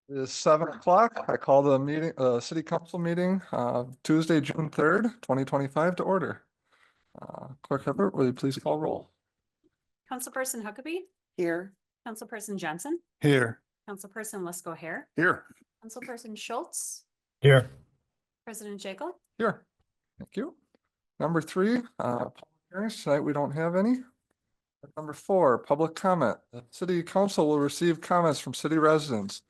It is 7 o'clock. I call the meeting, city council meeting, Tuesday, June 3rd, 2025 to order. Clerk Hebert, will you please call roll? Councilperson Huckabee. Here. Councilperson Jensen. Here. Councilperson Lesko Hare. Here. Councilperson Schultz. Here. President Jekyll. Here. Thank you. Number 3, public hearings. Tonight we don't have any. Number 4, public comment. The city council will receive comments from city residents.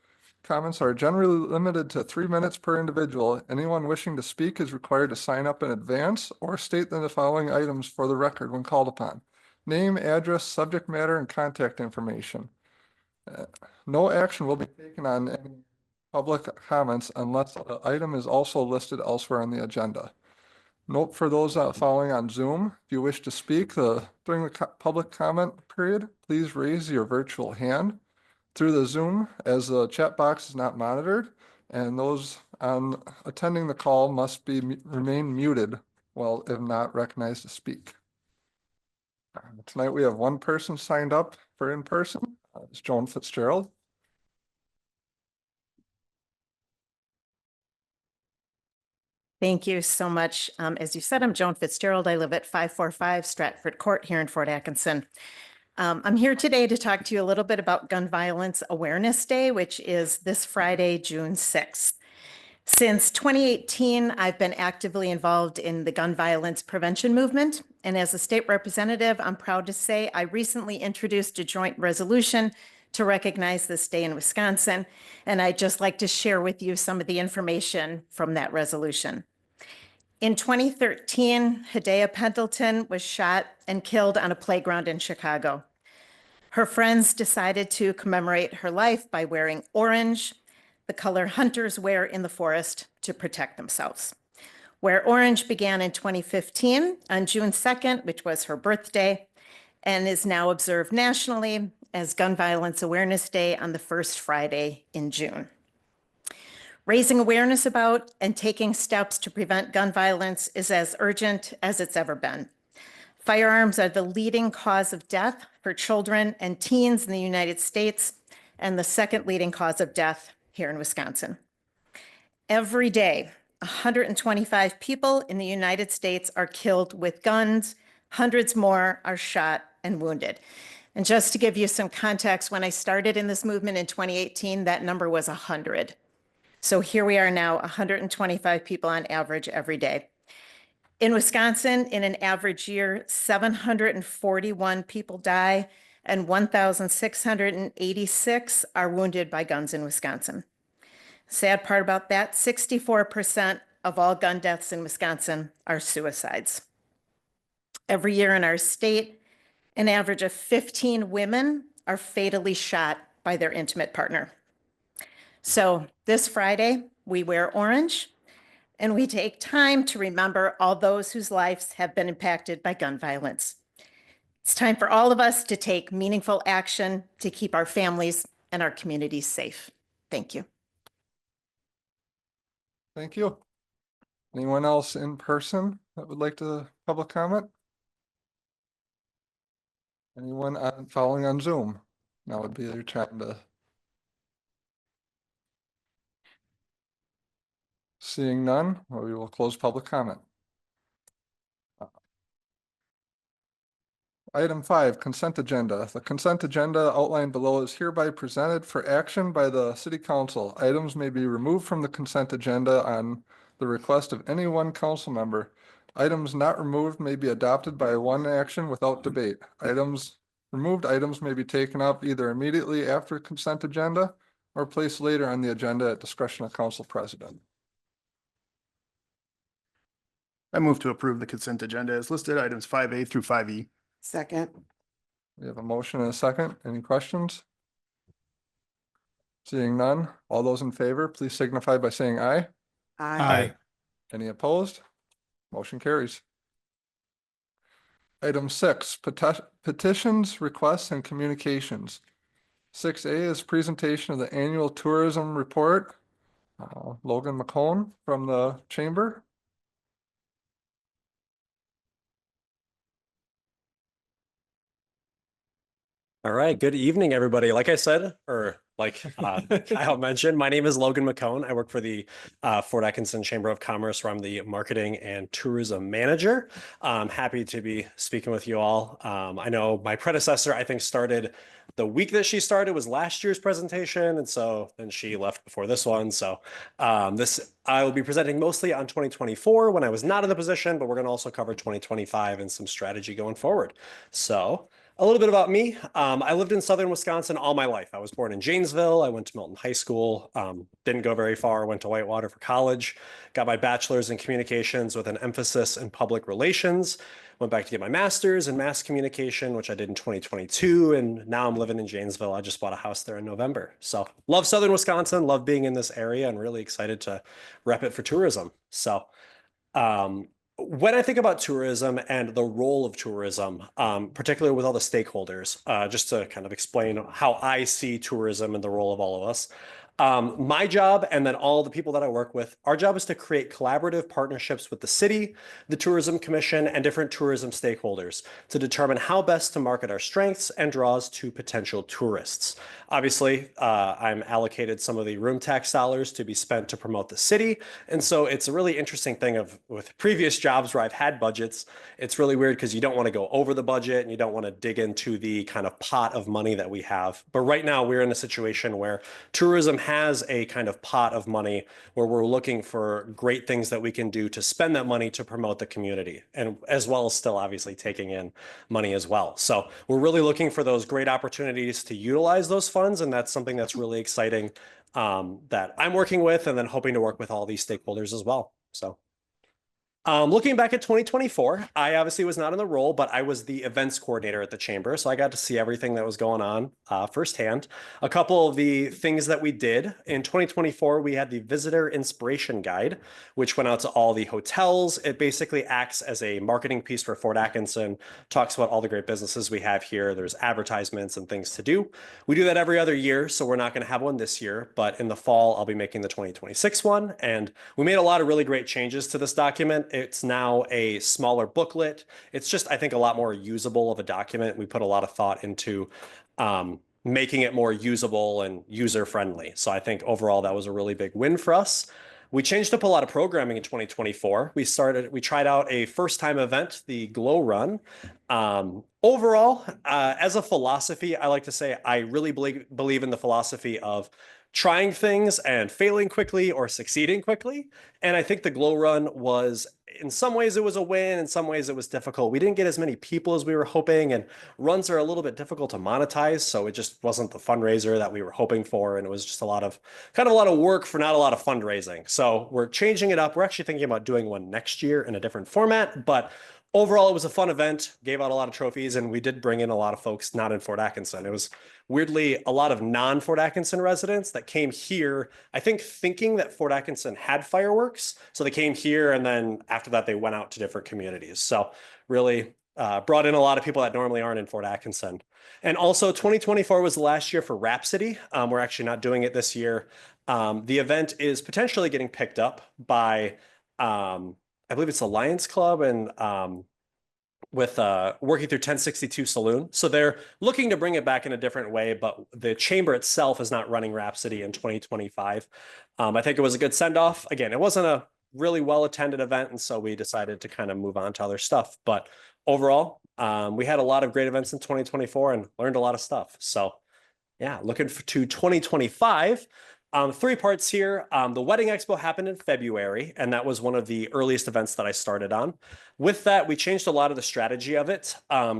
Comments are generally limited to 3 minutes per individual. Anyone wishing to speak is required to sign up in advance or state the following items for the record when called upon. Name, address, subject matter, and contact information. No action will be taken on any public comments unless the item is also listed elsewhere on the agenda. Note for those following on Zoom, if you wish to speak during the public comment period, please raise your virtual hand through the Zoom, as the chat box is not monitored, and those attending the call must remain muted while if not recognized to speak. Tonight we have one person signed up for in-person. It's Joan Fitzgerald. Thank you so much. As you said, I'm Joan Fitzgerald. I live at 545 Stratford Court here in Fort Atkinson. I'm here today to talk to you a little bit about Gun Violence Awareness Day, which is this Friday, June 6th. Since 2018, I've been actively involved in the gun violence prevention movement. And as a state representative, I'm proud to say I recently introduced a joint resolution to recognize this day in Wisconsin. And I'd just like to share with you some of the information from that resolution. In 2013, Hidea Pendleton was shot and killed on a playground in Chicago. Her friends decided to commemorate her life by wearing orange, the color hunters wear in the forest to protect themselves. Wear Orange began in 2015 on June 2nd, which was her birthday, and is now observed nationally as Gun Violence Awareness Day on the first Friday in June. Raising awareness about and taking steps to prevent gun violence is as urgent as it's ever been. Firearms are the leading cause of death for children and teens in the United States, and the second leading cause of death here in Wisconsin. Every day, 125 people in the United States are killed with guns. Hundreds more are shot and wounded. And just to give you some context, when I started in this movement in 2018, that number was 100. So here we are now, 125 people on average every day. In Wisconsin, in an average year, 741 people die and 1,686 are wounded by guns in Wisconsin. Sad part about that, 64% of all gun deaths in Wisconsin are suicides. Every year in our state, an average of 15 women are fatally shot by their intimate partner. So this Friday, we wear orange and we take time to remember all those whose lives have been impacted by gun violence. It's time for all of us to take meaningful action to keep our families and our communities safe. Thank you. Thank you. Anyone else in person that would like to public comment? Anyone following on Zoom? Now would be your time to. Seeing none, we will close public comment. Item 5, consent agenda. The consent agenda outlined below is hereby presented for action by the city council. Items may be removed from the consent agenda on the request of any one council member. Items not removed may be adopted by one action without debate. Removed items may be taken up either immediately after consent agenda or placed later on the agenda at discretion of council president. I move to approve the consent agenda as listed, items 5A through 5E. Second. We have a motion and a second. Any questions? Seeing none, all those in favor, please signify by saying aye. Aye. Any opposed? Motion carries. Item 6, petitions, requests, and communications. 6A is presentation of the annual tourism report. Logan McCone from the chamber. All right, good evening, everybody. Like I said, or like Kyle mentioned, my name is Logan McCone. I work for the Fort Atkinson Chamber of Commerce, where I'm the marketing and tourism manager. I'm happy to be speaking with you all. I know my predecessor, I think, started the week that she started was last year's presentation, and so then she left before this one. So I will be presenting mostly on 2024 when I was not in the position, but we're going to also cover 2025 and some strategy going forward. So a little bit about me. I lived in southern Wisconsin all my life. I was born in Janesville. I went to Milton High School. Didn't go very far. Went to Whitewater for college. Got my bachelor's in communications with an emphasis in public relations. Went back to get my master's in mass communication, which I did in 2022. And now I'm living in Janesville. I just bought a house there in November. So love southern Wisconsin, love being in this area, and really excited to rep it for tourism. So when I think about tourism and the role of tourism, particularly with all the stakeholders, just to kind of explain how I see tourism and the role of all of us, my job and then all the people that I work with, our job is to create collaborative partnerships with the city, the Tourism Commission, and different tourism stakeholders to determine how best to market our strengths and draws to potential tourists. Obviously, I'm allocated some of the room tax dollars to be spent to promote the city. And so it's a really interesting thing with previous jobs where I've had budgets, it's really weird because you don't want to go over the budget and you don't want to dig into the kind of pot of money that we have. But right now we're in a situation where tourism has a kind of pot of money where we're looking for great things that we can do to spend that money to promote the community, and as well as still obviously taking in money as well. So we're really looking for those great opportunities to utilize those funds. And that's something that's really exciting that I'm working with, and then hoping to work with all these stakeholders as well. So looking back at 2024, I obviously was not in the role, but I was the events coordinator at the chamber. So I got to see everything that was going on firsthand. A couple of the things that we did in 2024, we had the Visitor Inspiration Guide, which went out to all the hotels. It basically acts as a marketing piece for Fort Atkinson, talks about all the great businesses we have here. There's advertisements and things to do. We do that every other year, so we're not going to have one this year, but in the fall, I'll be making the 2026 one. And we made a lot of really great changes to this document. It's now a smaller booklet. It's just, I think, a lot more usable of a document. We put a lot of thought into making it more usable and user-friendly. So I think overall that was a really big win for us. We changed up a lot of programming in 2024. We tried out a first-time event, the Glow Run. Overall, as a philosophy, I like to say I really believe in the philosophy of trying things and failing quickly or succeeding quickly. And I think the Glow Run was, in some ways it was a win, in some ways it was difficult. We didn't get as many people as we were hoping, and runs are a little bit difficult to monetize. So it just wasn't the fundraiser that we were hoping for. And it was just a lot of work for not a lot of fundraising. So we're changing it up. We're actually thinking about doing one next year in a different format, but overall, it was a fun event, gave out a lot of trophies, and we did bring in a lot of folks not in Fort Atkinson. It was weirdly a lot of non-Fort Atkinson residents that came here, I think thinking that Fort Atkinson had fireworks. So they came here, and then after that, they went out to different communities. So really brought in a lot of people that normally aren't in Fort Atkinson. And also 2024 was the last year for Rhapsody. We're actually not doing it this year. The event is potentially getting picked up by I believe it's the Lions Club and with working through 1062 Saloon. So they're looking to bring it back in a different way, but the chamber itself is not running Rhapsody in 2025. I think it was a good send-off. Again, it wasn't a really well-attended event, and so we decided to kind of move on to other stuff. But overall, we had a lot of great events in 2024 and learned a lot of stuff. So yeah, looking to 2025. 3 parts here. The Wedding Expo happened in February, and that was one of the earliest events that I started on. With that, we changed a lot of the strategy of it,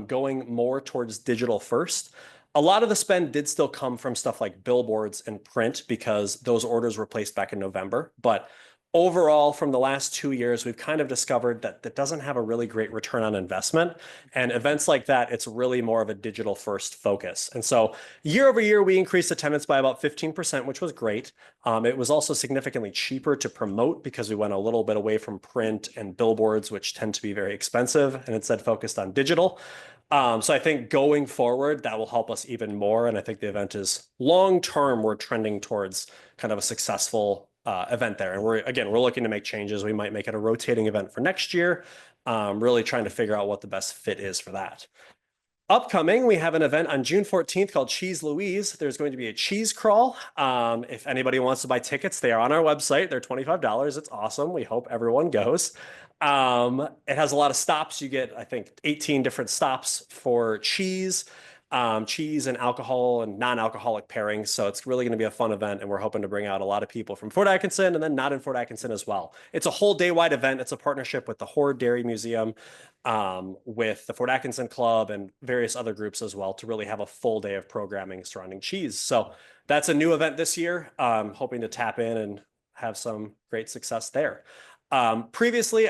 going more towards digital first. A lot of the spend did still come from stuff like billboards and print because those orders were placed back in November. But overall, from the last 2 years, we've kind of discovered that that doesn't have a really great return on investment. And events like that, it's really more of a digital first focus. And so year over year, we increased attendance by about 15%, which was great. It was also significantly cheaper to promote because we went a little bit away from print and billboards, which tend to be very expensive, and instead focused on digital. So I think going forward, that will help us even more. And I think the event is long-term, we're trending towards kind of a successful event there. And we're looking to make changes. We might make it a rotating event for next year, really trying to figure out what the best fit is for that. Upcoming, we have an event on June 14th called Cheese Louise. There's going to be a cheese crawl. If anybody wants to buy tickets, they are on our website. They're $25. It's awesome. We hope everyone goes. It has a lot of stops. You get, I think, 18 different stops for cheese and alcohol and non-alcoholic pairings. So it's really going to be a fun event, and we're hoping to bring out a lot of people from Fort Atkinson and then not in Fort Atkinson as well. It's a whole day-wide event. It's a partnership with the Horde Dairy Museum, with the Fort Atkinson Club and various other groups as well to really have a full day of programming surrounding cheese. So that's a new event this year. Hoping to tap in and have some great success there. Previously,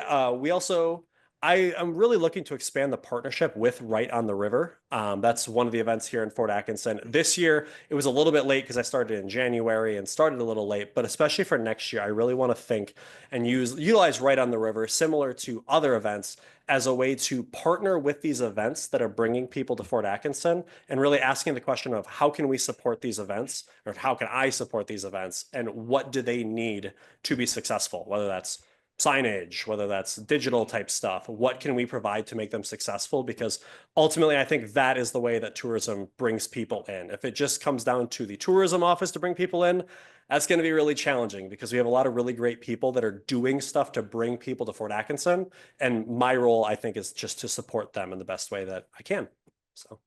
I am really looking to expand the partnership with Right on the River. That's one of the events here in Fort Atkinson. This year, it was a little bit late because I started in January and started a little late, but especially for next year, I really want to think and utilize Right on the River, similar to other events, as a way to partner with these events that are bringing people to Fort Atkinson and really asking the question of how can we support these events, or how can I support these events, and what do they need to be successful, whether that's signage, whether that's digital type stuff. What can we provide to make them successful? Because ultimately, I think that is the way that tourism brings people in. If it just comes down to the tourism office to bring people in, that's going to be really challenging because we have a lot of really great people that are doing stuff to bring people to Fort Atkinson. And my role, I think, is just to support them in the best way that I can. So.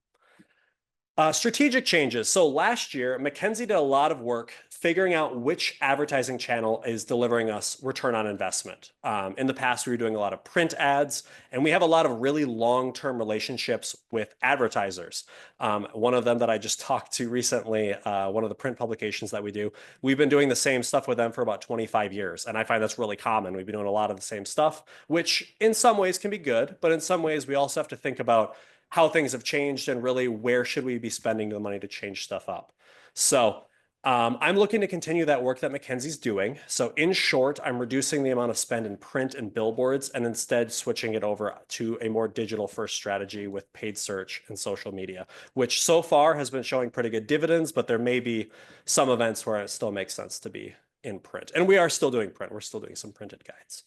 Strategic changes. So last year, Mackenzie did a lot of work figuring out which advertising channel is delivering us return on investment. In the past, we were doing a lot of print ads, and we have a lot of really long-term relationships with advertisers. One of them that I just talked to recently, one of the print publications that we do, we've been doing the same stuff with them for about 25 years. And I find that's really common. We've been doing a lot of the same stuff, which in some ways can be good, but in some ways we also have to think about how things have changed and really where should we be spending the money to change stuff up. So I'm looking to continue that work that Mackenzie's doing. So in short, I'm reducing the amount of spend in print and billboards and instead switching it over to a more digital first strategy with paid search and social media, which so far has been showing pretty good dividends, but there may be some events where it still makes sense to be in print. And we are still doing print. We're still doing some printed guides.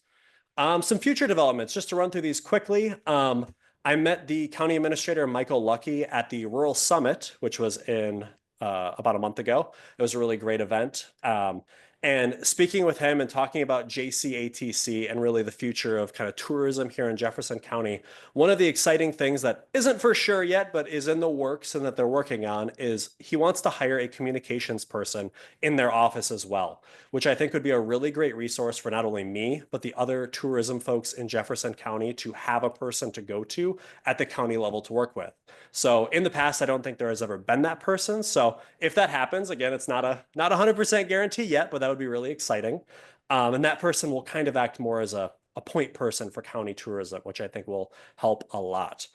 Some future developments, just to run through these quickly. I met the county administrator, Michael Lucky, at the Rural Summit, which was in about a month ago. It was a really great event. And speaking with him and talking about JCATC and really the future of kind of tourism here in Jefferson County, one of the exciting things that isn't for sure yet, but is in the works and that they're working on is he wants to hire a communications person in their office as well, which I think would be a really great resource for not only me, but the other tourism folks in Jefferson County to have a person to go to at the county level to work with. So in the past, I don't think there has ever been that person. So if that happens, again, it's not a 100% guarantee yet, but that would be really exciting. And that person will kind of act more as a point person for county tourism, which I think will help a lot.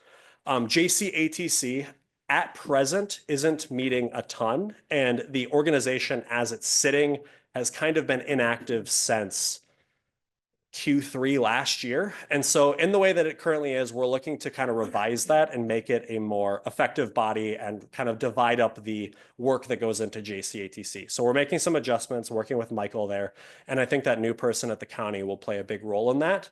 JCATC at present isn't meeting a ton, and the organization as it's sitting has kind of been inactive since Q3 last year. And so in the way that it currently is, we're looking to kind of revise that and make it a more effective body and kind of divide up the work that goes into JCATC. So we're making some adjustments, working with Michael there. And I think that new person at the county will play a big role in that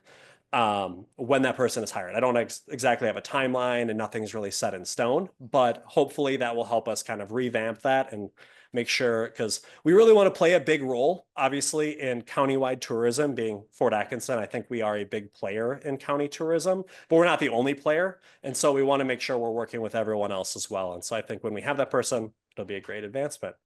when that person is hired. I don't exactly have a timeline and nothing's really set in stone, but hopefully that will help us kind of revamp that and make sure, because we really want to play a big role, obviously, in countywide tourism. Being Fort Atkinson, I think we are a big player in county tourism, but we're not the only player. And so we want to make sure we're working with everyone else as well. And so I think when we have that person, it'll be a great advancement.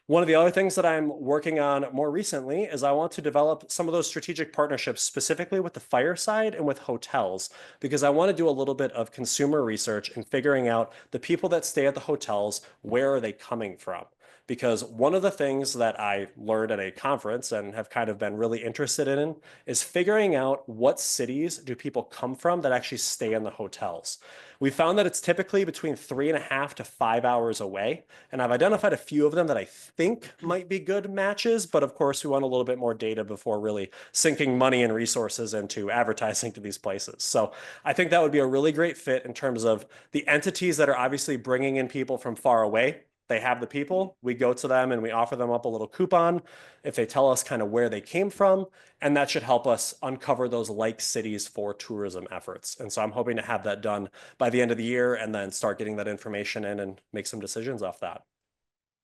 One of the other things that I'm working on more recently is I want to develop some of those strategic partnerships specifically with the fireside and with hotels, because I want to do a little bit of consumer research and figuring out the people that stay at the hotels, where are they coming from? Because one of the things that I learned at a conference and have kind of been really interested in is figuring out what cities do people come from that actually stay in the hotels. We found that it's typically between 3.5 to 5 hours away. And I've identified a few of them that I think might be good matches. But of course, we want a little bit more data before really sinking money and resources into advertising to these places. So I think that would be a really great fit in terms of the entities that are obviously bringing in people from far away. they have the people, we go to them and we offer them up a little coupon if they tell us kind of where they came from. And that should help us uncover those like cities for tourism efforts. And so I'm hoping to have that done by the end of the year and then start getting that information in and make some decisions off that.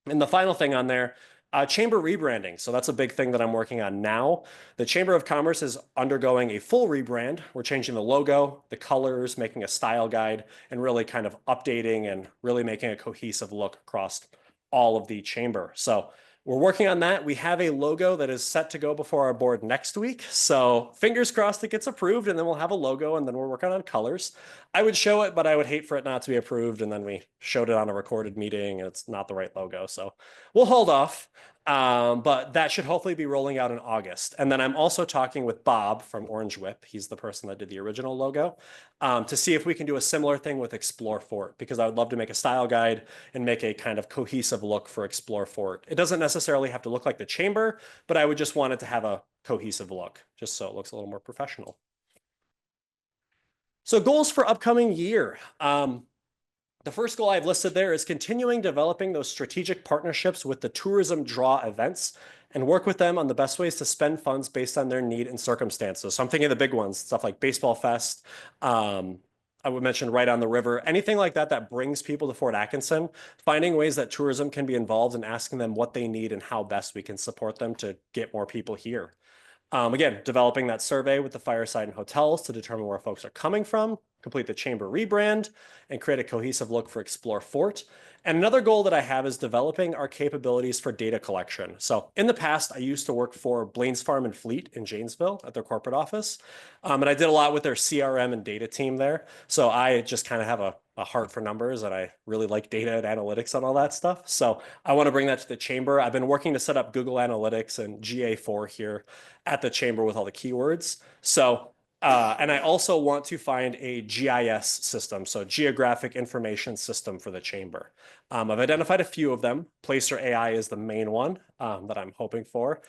And the final thing on there, chamber rebranding. So that's a big thing that I'm working on now. The Chamber of Commerce is undergoing a full rebrand. We're changing the logo, the colors, making a style guide, and really kind of updating and really making a cohesive look across all of the chamber. So we're working on that. We have a logo that is set to go before our board next week. So fingers crossed it gets approved, and then we'll have a logo, and then we're working on colors. I would show it, but I would hate for it not to be approved. And then we showed it on a recorded meeting and it's not the right logo. So we'll hold off. But that should hopefully be rolling out in August. And then I'm also talking with Bob from Orange Whip. He's the person that did the original logo, to see if we can do a similar thing with Explore Fort, because I would love to make a style guide and make a kind of cohesive look for Explore Fort. It doesn't necessarily have to look like the chamber, but I would just want it to have a cohesive look, just so it looks a little more professional. So goals for upcoming year. The first goal I've listed there is continuing developing those strategic partnerships with the tourism draw events and work with them on the best ways to spend funds based on their need and circumstances. So I'm thinking of the big ones, stuff like Baseball Fest, I would mention Right on the River, anything like that that brings people to Fort Atkinson, finding ways that tourism can be involved and asking them what they need and how best we can support them to get more people here. Again, developing that survey with the fireside and hotels to determine where folks are coming from, complete the chamber rebrand, and create a cohesive look for Explore Fort. And another goal that I have is developing our capabilities for data collection. So in the past, I used to work for Blaine's Farm and Fleet in Janesville at their corporate office. And I did a lot with their CRM and data team there. So I just kind of have a heart for numbers, and I really like data and analytics and all that stuff. So I want to bring that to the chamber. I've been working to set up Google Analytics and GA4 here at the chamber with all the keywords. So and I also want to find a GIS system, so Geographic Information System for the chamber. I've identified a few of them. Placer AI is the main one that I'm hoping for.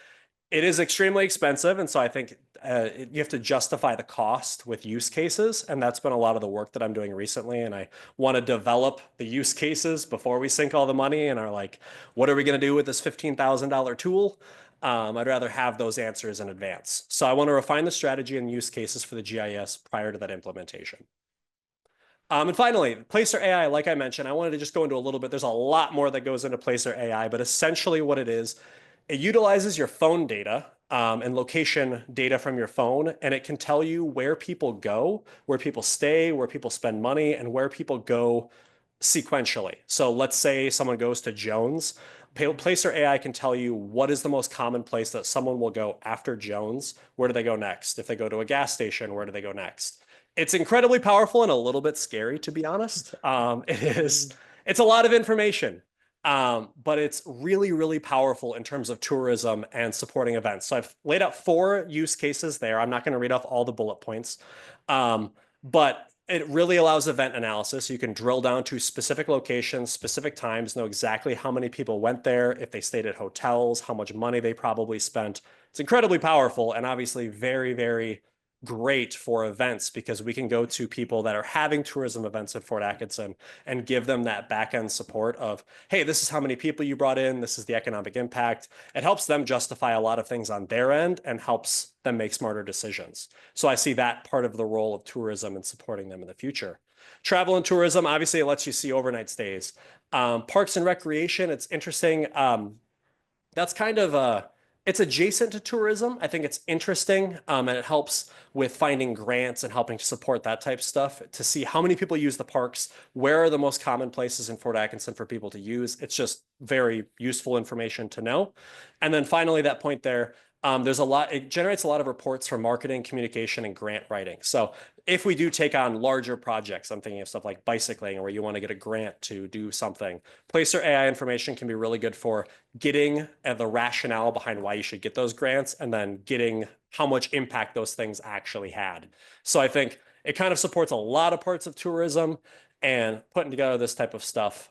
It is extremely expensive, and so I think you have to justify the cost with use cases, and that's been a lot of the work that I'm doing recently, and I want to develop the use cases before we sink all the money and are like, what are we going to do with this $15,000 tool? I'd rather have those answers in advance. So I want to refine the strategy and use cases for the GIS prior to that implementation. And finally, Placer AI, like I mentioned, I wanted to just go into a little bit. There's a lot more that goes into Placer AI, but essentially what it is, it utilizes your phone data and location data from your phone, and it can tell you where people go, where people stay, where people spend money, and where people go sequentially. So let's say someone goes to Jones. Placer AI can tell you what is the most common place that someone will go after Jones. Where do they go next? If they go to a gas station, where do they go next? It's incredibly powerful and a little bit scary, to be honest. It's a lot of information, but it's really, really powerful in terms of tourism and supporting events. So I've laid out 4 use cases there. I'm not going to read off all the bullet points, but it really allows event analysis. You can drill down to specific locations, specific times, know exactly how many people went there, if they stayed at hotels, how much money they probably spent. It's incredibly powerful and obviously very, very great for events, because we can go to people that are having tourism events at Fort Atkinson and give them that back end support of, hey, this is how many people you brought in. This is the economic impact. It helps them justify a lot of things on their end and helps them make smarter decisions. So I see that part of the role of tourism and supporting them in the future. Travel and tourism, obviously it lets you see overnight stays. Parks and recreation, it's interesting. That's kind of it's adjacent to tourism. I think it's interesting, and it helps with finding grants and helping to support that type of stuff to see how many people use the parks, where are the most common places in Fort Atkinson for people to use. It's just very useful information to know. And then finally, that point there, it generates a lot of reports for marketing, communication, and grant writing. So if we do take on larger projects, I'm thinking of stuff like bicycling, where you want to get a grant to do something, Placer AI information can be really good for getting the rationale behind why you should get those grants, and then getting how much impact those things actually had. So I think it kind of supports a lot of parts of tourism, and putting together this type of stuff.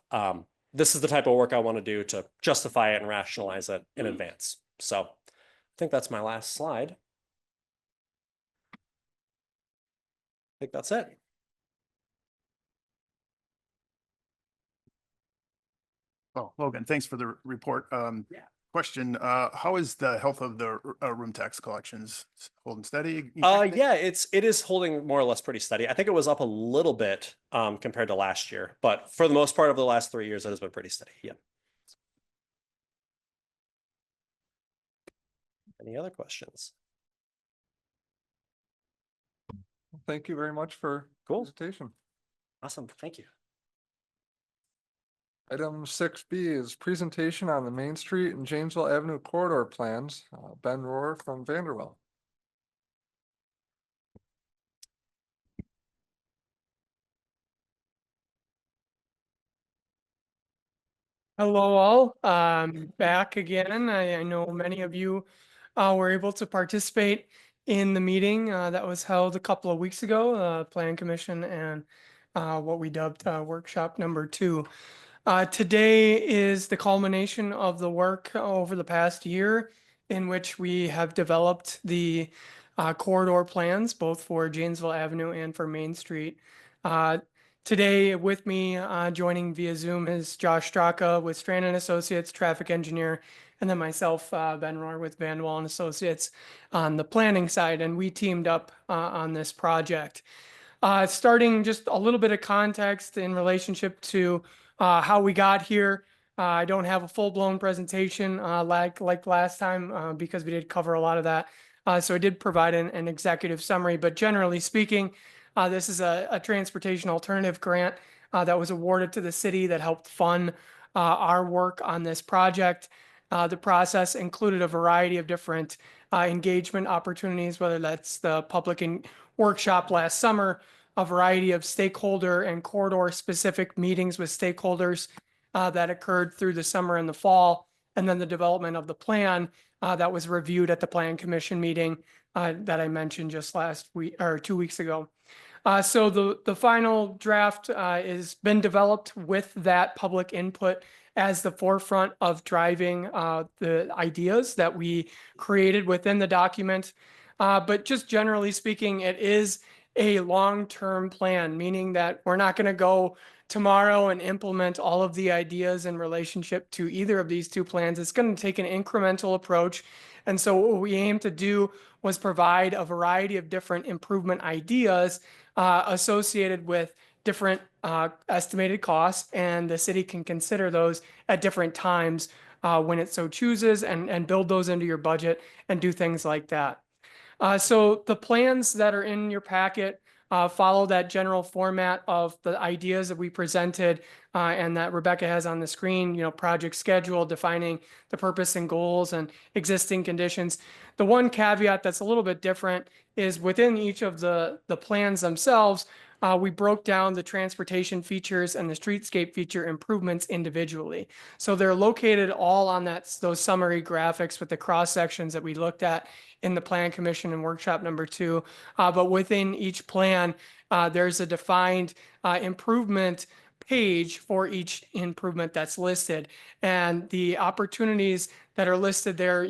This is the type of work I want to do to justify it and rationalize it in advance. So I think that's my last slide. I think that's it. Oh, Logan, thanks for the report. Yeah. Question, how is the health of the room tax collections? Holding steady? you think? Yeah, it is holding more or less pretty steady. I think it was up a little bit compared to last year, but for the most part of the last 3 years, it has been pretty steady. Yeah. Any other questions? Thank you very much for Cool. presentation. Awesome. Thank you. Item 6B is presentation on the Main Street and Janesville Avenue corridor plans. Ben Rohr from Vanderbilt. Hello all, back again. I know many of you were able to participate in the meeting that was held a couple of weeks ago, Plan Commission and what we dubbed Workshop Number 2. Today is the culmination of the work over the past year in which we have developed the corridor plans, both for Janesville Avenue and for Main Street. Today with me joining via Zoom is Josh Straka with Strand and Associates, traffic engineer, and then myself, Ben Rohr with Van Wall and Associates on the planning side, and we teamed up on this project. Starting just a little bit of context in relationship to how we got here. I don't have a full-blown presentation like last time because we did cover a lot of that. So I did provide an executive summary, but generally speaking, this is a transportation alternative grant that was awarded to the city that helped fund our work on this project. The process included a variety of different engagement opportunities, whether that's the public workshop last summer, a variety of stakeholder and corridor specific meetings with stakeholders that occurred through the summer and the fall, and then the development of the plan that was reviewed at the Plan Commission meeting that I mentioned just last week or 2 weeks ago. So the final draft has been developed with that public input as the forefront of driving the ideas that we created within the document. But just generally speaking, it is a long-term plan, meaning that we're not going to go tomorrow and implement all of the ideas in relationship to either of these two plans. It's going to take an incremental approach. And so what we aim to do was provide a variety of different improvement ideas associated with different estimated costs, and the city can consider those at different times when it so chooses and build those into your budget and do things like that. So the plans that are in your packet follow that general format of the ideas that we presented and that Rebecca has on the screen, project schedule, defining the purpose and goals and existing conditions. The one caveat that's a little bit different is within each of the plans themselves, we broke down the transportation features and the streetscape feature improvements individually. So they're located all on those summary graphics with the cross sections that we looked at in the Plan Commission and Workshop Number 2. But within each plan, there's a defined improvement page for each improvement that's listed. And the opportunities that are listed there,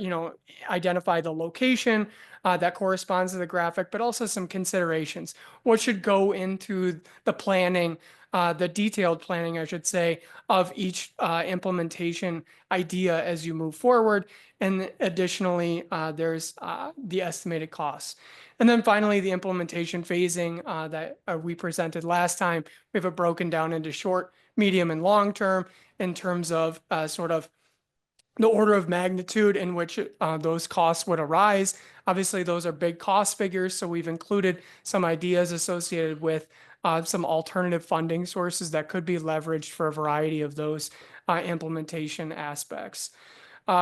identify the location that corresponds to the graphic, but also some considerations. What should go into the planning, the detailed planning, I should say, of each implementation idea as you move forward. And additionally, there's the estimated costs. And then finally, the implementation phasing that we presented last time. We have it broken down into short, medium, and long term in terms of sort of the order of magnitude in which those costs would arise. Obviously, those are big cost figures, so we've included some ideas associated with some alternative funding sources that could be leveraged for a variety of those implementation aspects.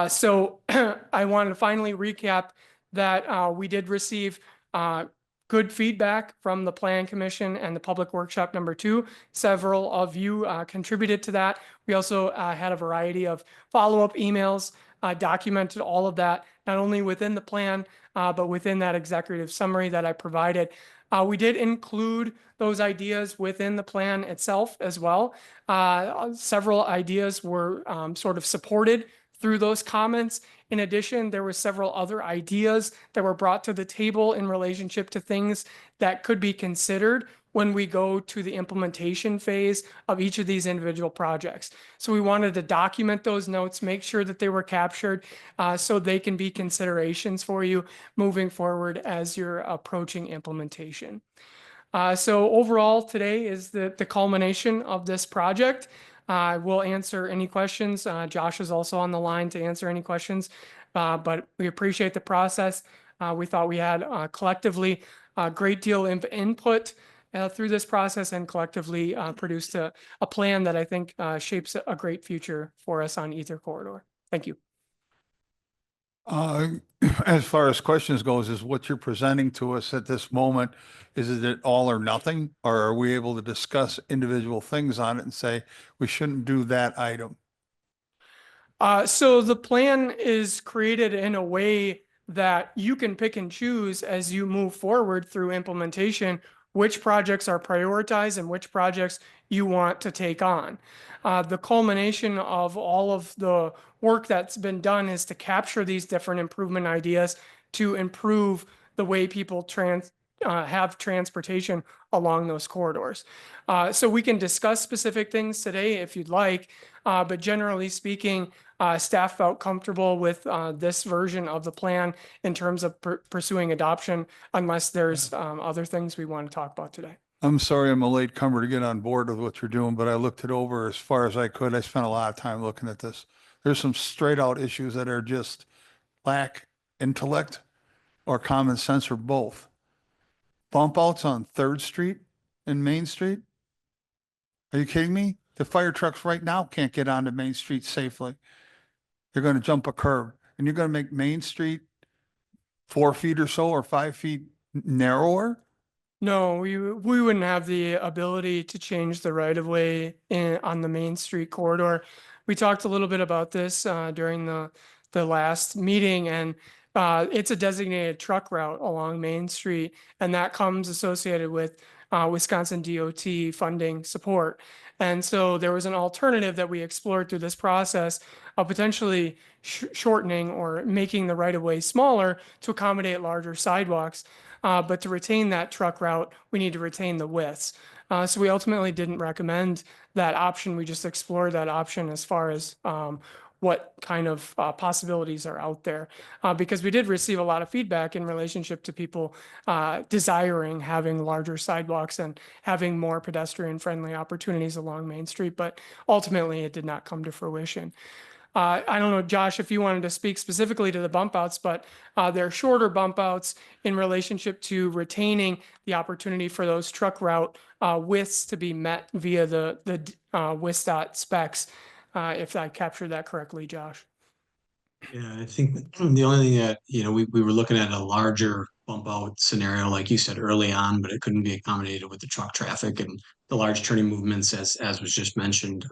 So I want to finally recap that we did receive good feedback from the Plan Commission and the Public Workshop Number 2. Several of you contributed to that. We also had a variety of follow-up emails, documented all of that, not only within the plan, but within that executive summary that I provided. We did include those ideas within the plan itself as well. Several ideas were sort of supported through those comments. In addition, there were several other ideas that were brought to the table in relationship to things that could be considered when we go to the implementation phase of each of these individual projects. So we wanted to document those notes, make sure that they were captured so they can be considerations for you moving forward as you're approaching implementation. So overall, today is the culmination of this project. I will answer any questions. Josh is also on the line to answer any questions, but we appreciate the process. We thought we had collectively a great deal of input through this process and collectively produced a plan that I think shapes a great future for us on Ether Corridor. Thank you. As far as questions goes, is what you're presenting to us at this moment, is it all or nothing? Or are we able to discuss individual things on it and say, we shouldn't do that item? So the plan is created in a way that you can pick and choose as you move forward through implementation, which projects are prioritized and which projects you want to take on. The culmination of all of the work that's been done is to capture these different improvement ideas to improve the way people have transportation along those corridors. So we can discuss specific things today if you'd like, but generally speaking, staff felt comfortable with this version of the plan in terms of pursuing adoption, unless there's other things we want to talk about today. I'm sorry, I'm a late comer to get on board with what you're doing, but I looked it over as far as I could. I spent a lot of time looking at this. There's some straight out issues that are just lack intellect or common sense or both. Bump outs on 3rd Street and Main Street? Are you kidding me? The fire trucks right now can't get onto Main Street safely. They're going to jump a curb and you're going to make Main Street 4 feet or so or 5 feet narrower? No, we wouldn't have the ability to change the right of way on the Main Street corridor. We talked a little bit about this during the last meeting, and it's a designated truck route along Main Street, and that comes associated with Wisconsin DOT funding support. And so there was an alternative that we explored through this process of potentially shortening or making the right of way smaller to accommodate larger sidewalks. But to retain that truck route, we need to retain the widths. So we ultimately didn't recommend that option. We just explored that option as far as what kind of possibilities are out there. Because we did receive a lot of feedback in relationship to people desiring having larger sidewalks and having more pedestrian-friendly opportunities along Main Street, but ultimately it did not come to fruition. I don't know, Josh, if you wanted to speak specifically to the bump outs, but they're shorter bump outs in relationship to retaining the opportunity for those truck route widths to be met via the WISDOT specs, if I captured that correctly, Josh. Yeah, I think the only thing that, we were looking at a larger bump out scenario, like you said early on, but it couldn't be accommodated with the truck traffic and the large turning movements as was just mentioned.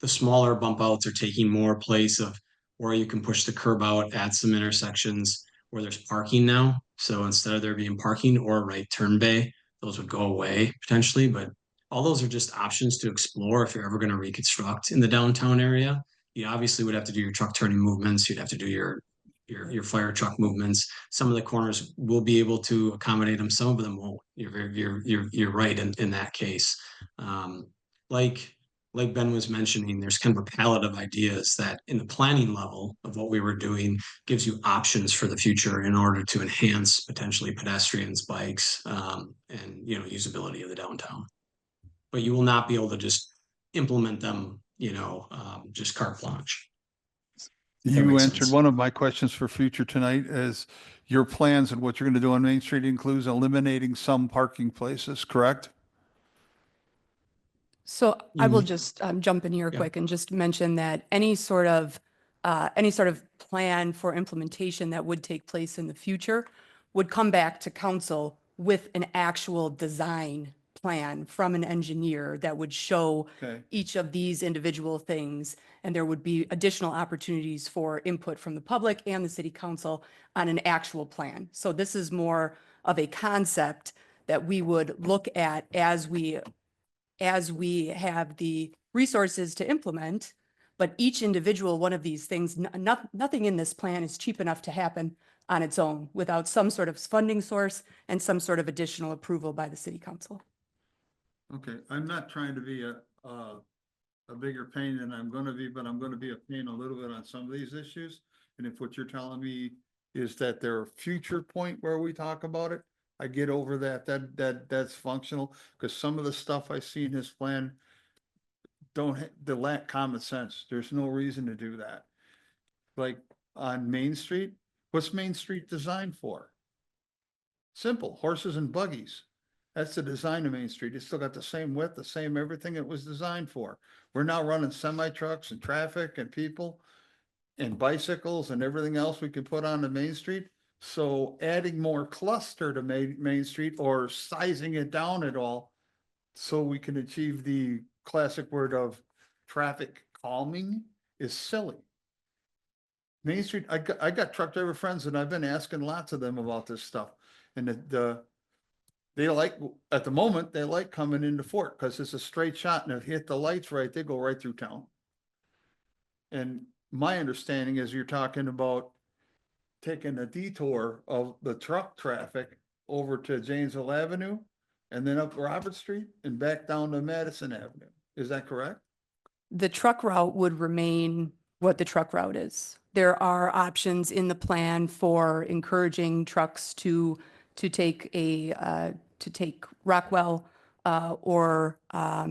The smaller bump outs are taking more place of where you can push the curb out at some intersections where there's parking now. So instead of there being parking or right turn bay, those would go away potentially, but all those are just options to explore if you're ever going to reconstruct in the downtown area. You obviously would have to do your truck turning movements. You'd have to do your fire truck movements. Some of the corners will be able to accommodate them. Some of them won't. You're right in that case. Like Ben was mentioning, there's kind of a palette of ideas that in the planning level of what we were doing gives you options for the future in order to enhance potentially pedestrians, bikes, and usability of the downtown. But you will not be able to just implement them, just carte blanche. You answered one of my questions for future tonight is your plans and what you're going to do on Main Street includes eliminating some parking places, correct? So I will Mhm. just jump in here Yeah. quick and just mention that any sort of plan for implementation that would take place in the future would come back to council with an actual design plan from an engineer that would show Okay. each of these individual things. And there would be additional opportunities for input from the public and the city council on an actual plan. So this is more of a concept that we would look at as we have the resources to implement, but each individual one of these things, nothing in this plan is cheap enough to happen on its own without some sort of funding source and some sort of additional approval by the city council. Okay, I'm not trying to be a bigger pain than I'm gonna be, but I'm gonna be a pain a little bit on some of these issues. And if what you're telling me is that there are future point where we talk about it, I get over that's functional, because some of the stuff I see in his plan they lack common sense. There's no reason to do that. Like on Main Street, what's Main Street designed for? Simple, horses and buggies. That's the design of Main Street. It's still got the same width, the same everything it was designed for. We're now running semi trucks and traffic and people and bicycles and everything else we could put on the Main Street. So adding more cluster to Main Street or sizing it down at all so we can achieve the classic word of traffic calming is silly. Main Street, I got truck driver friends and I've been asking lots of them about this stuff. And they like, at the moment, they like coming into Fort because it's a straight shot, and if you hit the lights right, they go right through town. And my understanding is you're talking about taking a detour of the truck traffic over to Janesville Avenue and then up Robert Street and back down to Madison Avenue. Is that correct? The truck route would remain what the truck route is. There are options in the plan for encouraging trucks to take Rockwell or I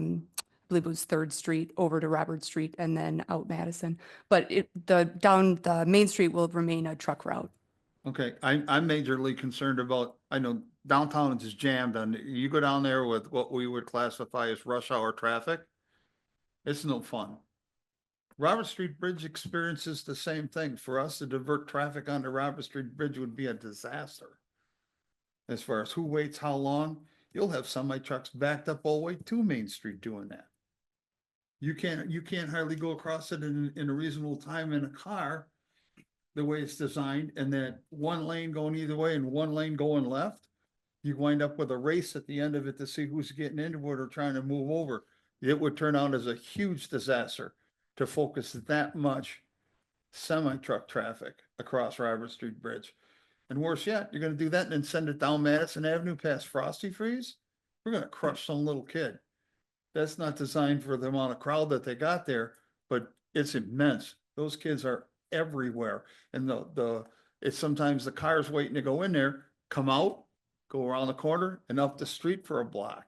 believe it was 3rd Street over to Robert Street and then out Madison. But down the Main Street will remain a truck route. Okay, I'm majorly concerned about, I know downtown is jammed and you go down there with what we would classify as rush hour traffic. It's no fun. Robert Street Bridge experiences the same thing. For us to divert traffic onto Robert Street Bridge would be a disaster. As far as who waits how long, you'll have semi trucks backed up all the way to Main Street doing that. You can't hardly go across it in a reasonable time in a car, the way it's designed, and that one lane going either way and one lane going left. You wind up with a race at the end of it to see who's getting into it or trying to move over. It would turn out as a huge disaster to focus that much semi-truck traffic across Robert Street Bridge. And worse yet, you're gonna do that and then send it down Madison Avenue past Frosty Freeze? We're gonna crush some little kid. That's not designed for the amount of crowd that they got there, but it's immense. Those kids are everywhere. And it's sometimes the cars waiting to go in there, come out, go around the corner and up the street for a block.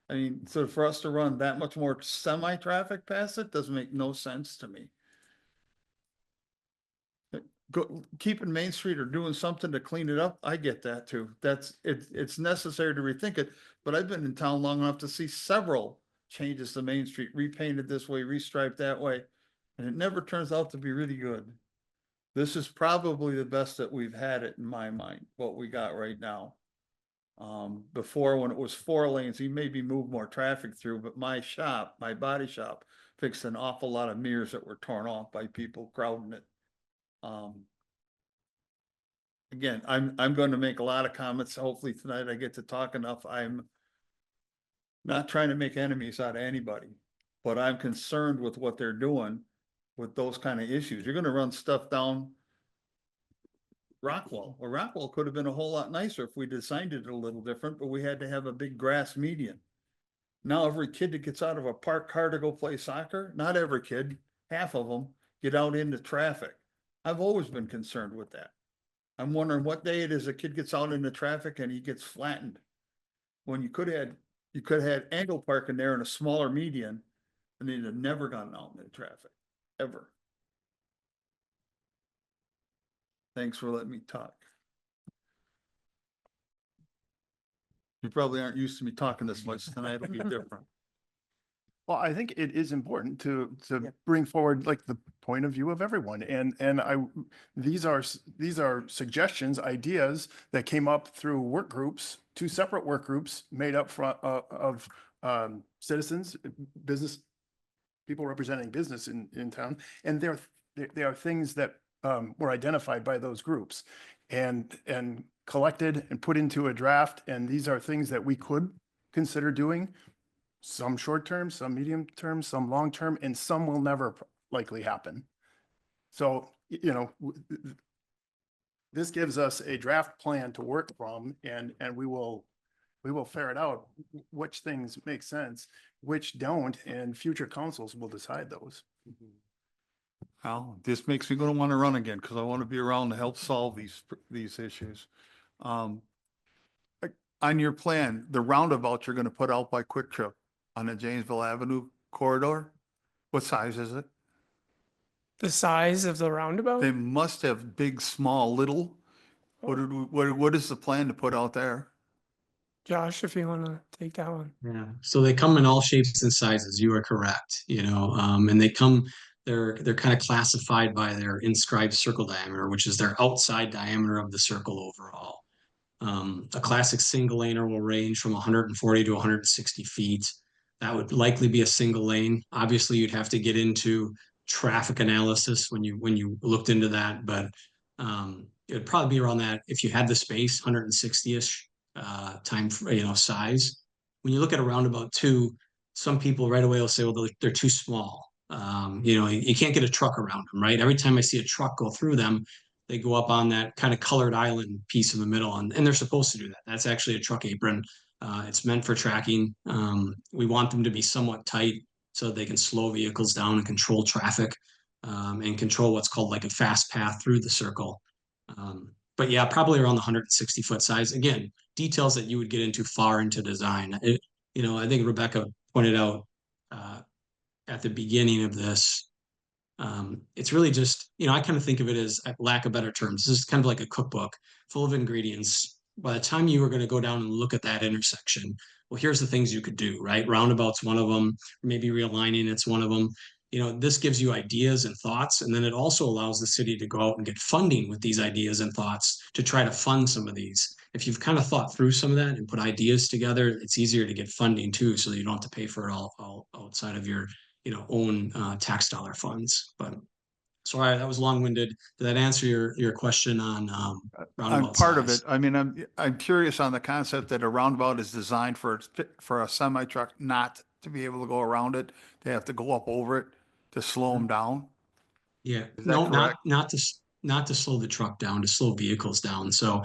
I mean, so for us to run that much more semi-traffic past it doesn't make no sense to me. Keeping Main Street or doing something to clean it up, I get that too. It's necessary to rethink it, but I've been in town long enough to see several changes to Main Street, repainted this way, restriped that way, and it never turns out to be really good. This is probably the best that we've had it in my mind, what we got right now. Before when it was 4 lanes, he maybe moved more traffic through, but my body shop fixed an awful lot of mirrors that were torn off by people crowding it. Again, I'm going to make a lot of comments. Hopefully tonight I get to talk enough. I'm not trying to make enemies out of anybody, but I'm concerned with what they're doing with those kind of issues. You're going to run stuff down Rockwell, or Rockwell could have been a whole lot nicer if we designed it a little different, but we had to have a big grass median. Now every kid that gets out of a parked car to go play soccer, not every kid, half of them get out into traffic. I've always been concerned with that. I'm wondering what day it is a kid gets out into traffic and he gets flattened. When you could have had angle parking there in a smaller median and they'd have never gotten out into traffic, ever. Thanks for letting me talk. You probably aren't used to me talking this much tonight. It'll be different. Well, I think it is important to bring forward like the point of view of everyone. These are suggestions, ideas that came up through work groups, 2 separate work groups made up of citizens, business, people representing business in town. And they are things that were identified by those groups and collected and put into a draft. And these are things that we could consider doing. Some short term, some medium term, some long term, and some will never likely happen. So, this gives us a draft plan to work from, and we will ferret out which things make sense, which don't, and future councils will decide those. Well, this makes me gonna want to run again because I want to be around to help solve these issues. Um, on your plan, the roundabout you're gonna put out by Quick Trip on the Janesville Avenue corridor, what size is it? The size of the roundabout? They must have big, small, little. What is the plan to put out there? Josh, if you want to take that one. Yeah, so they come in all shapes and sizes. You are correct, and they're kind of classified by their inscribed circle diameter, which is their outside diameter of the circle overall. A classic single laner will range from 140 to 160 feet. That would likely be a single lane. Obviously, you'd have to get into traffic analysis when you looked into that, but it would probably be around that if you had the space, 160-ish size. When you look at a roundabout too, some people right away will say, well, they're too small. You can't get a truck around them, right? Every time I see a truck go through them, they go up on that kind of colored island piece in the middle, and they're supposed to do that. That's actually a truck apron. It's meant for tracking. We want them to be somewhat tight so they can slow vehicles down and control traffic, and control what's called like a fast path through the circle. But yeah, probably around the 160-foot size. Again, details that you would get into far into design. I think Rebecca pointed out at the beginning of this, it's really just, I kind of think of it as, lack of better terms, this is kind of like a cookbook full of ingredients. By the time you were going to go down and look at that intersection, well, here's the things you could do, right? Roundabout's one of them, maybe realigning, it's one of them. This gives you ideas and thoughts, and then it also allows the city to go out and get funding with these ideas and thoughts to try to fund some of these. If you've kind of thought through some of that and put ideas together, it's easier to get funding too, so that you don't have to pay for it all outside of your own tax dollar funds. But sorry, that was long-winded. Did that answer your question on I'm roundabout part of size? it. I mean, I'm curious on the concept that a roundabout is designed for a semi truck not to be able to go around it. They have to go up over it to slow them down. Yeah, Is that no, correct? not to slow the truck down, to slow vehicles down. So,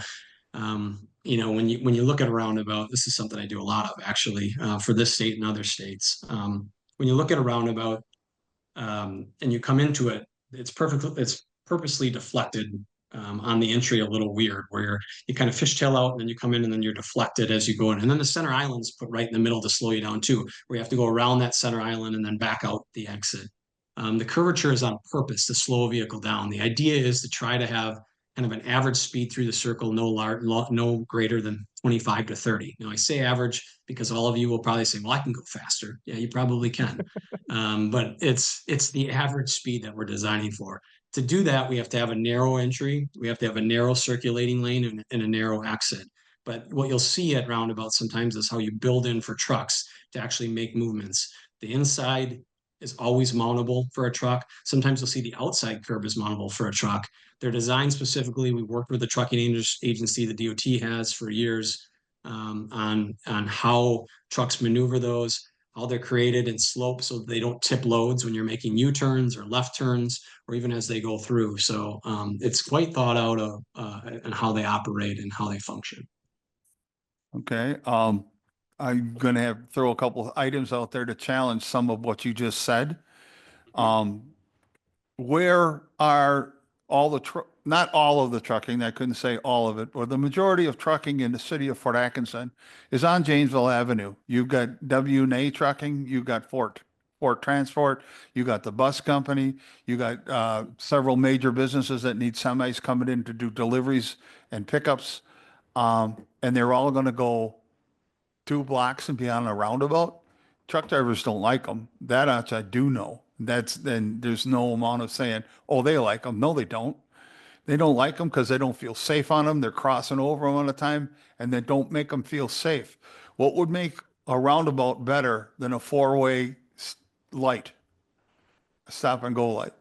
when you look at a roundabout, this is something I do a lot of actually, for this state and other states. When you look at a roundabout, and you come into it, it's purposely deflected on the entry a little weird, where you kind of fishtail out and then you come in and then you're deflected as you go in. And then the center island's put right in the middle to slow you down too, where you have to go around that center island and then back out the exit. The curvature is on purpose to slow a vehicle down. The idea is to try to have kind of an average speed through the circle, no greater than 25 to 30. Now I say average because all of you will probably say, well, I can go faster. Yeah, you probably can. But it's the average speed that we're designing for. To do that, we have to have a narrow entry, we have to have a narrow circulating lane and a narrow exit. But what you'll see at roundabouts sometimes is how you build in for trucks to actually make movements. The inside is always mountable for a truck. Sometimes you'll see the outside curb is mountable for a truck. They're designed specifically. We worked with the trucking agency, the DOT has for years, on how trucks maneuver those, how they're created and sloped so they don't tip loads when you're making U-turns or left turns, or even as they go through. So it's quite thought out of and how they operate and how they function. Okay, I'm gonna have throw a couple of items out there to challenge some of what you just said. Where are all the not all of the trucking, I couldn't say all of it, but the majority of trucking in the city of Fort Atkinson is on Janesville Avenue. You've got W&A Trucking, you've got Fort Transport, you got the bus company, you got several major businesses that need semis coming in to do deliveries and pickups. And they're all gonna go 2 blocks and be on a roundabout. Truck drivers don't like them. That much I do know. Then there's no amount of saying, oh, they like them. No, they don't. They don't like them because they don't feel safe on them. They're crossing over them all the time, and they don't make them feel safe. What would make a roundabout better than a 4-way light, a stop and go light?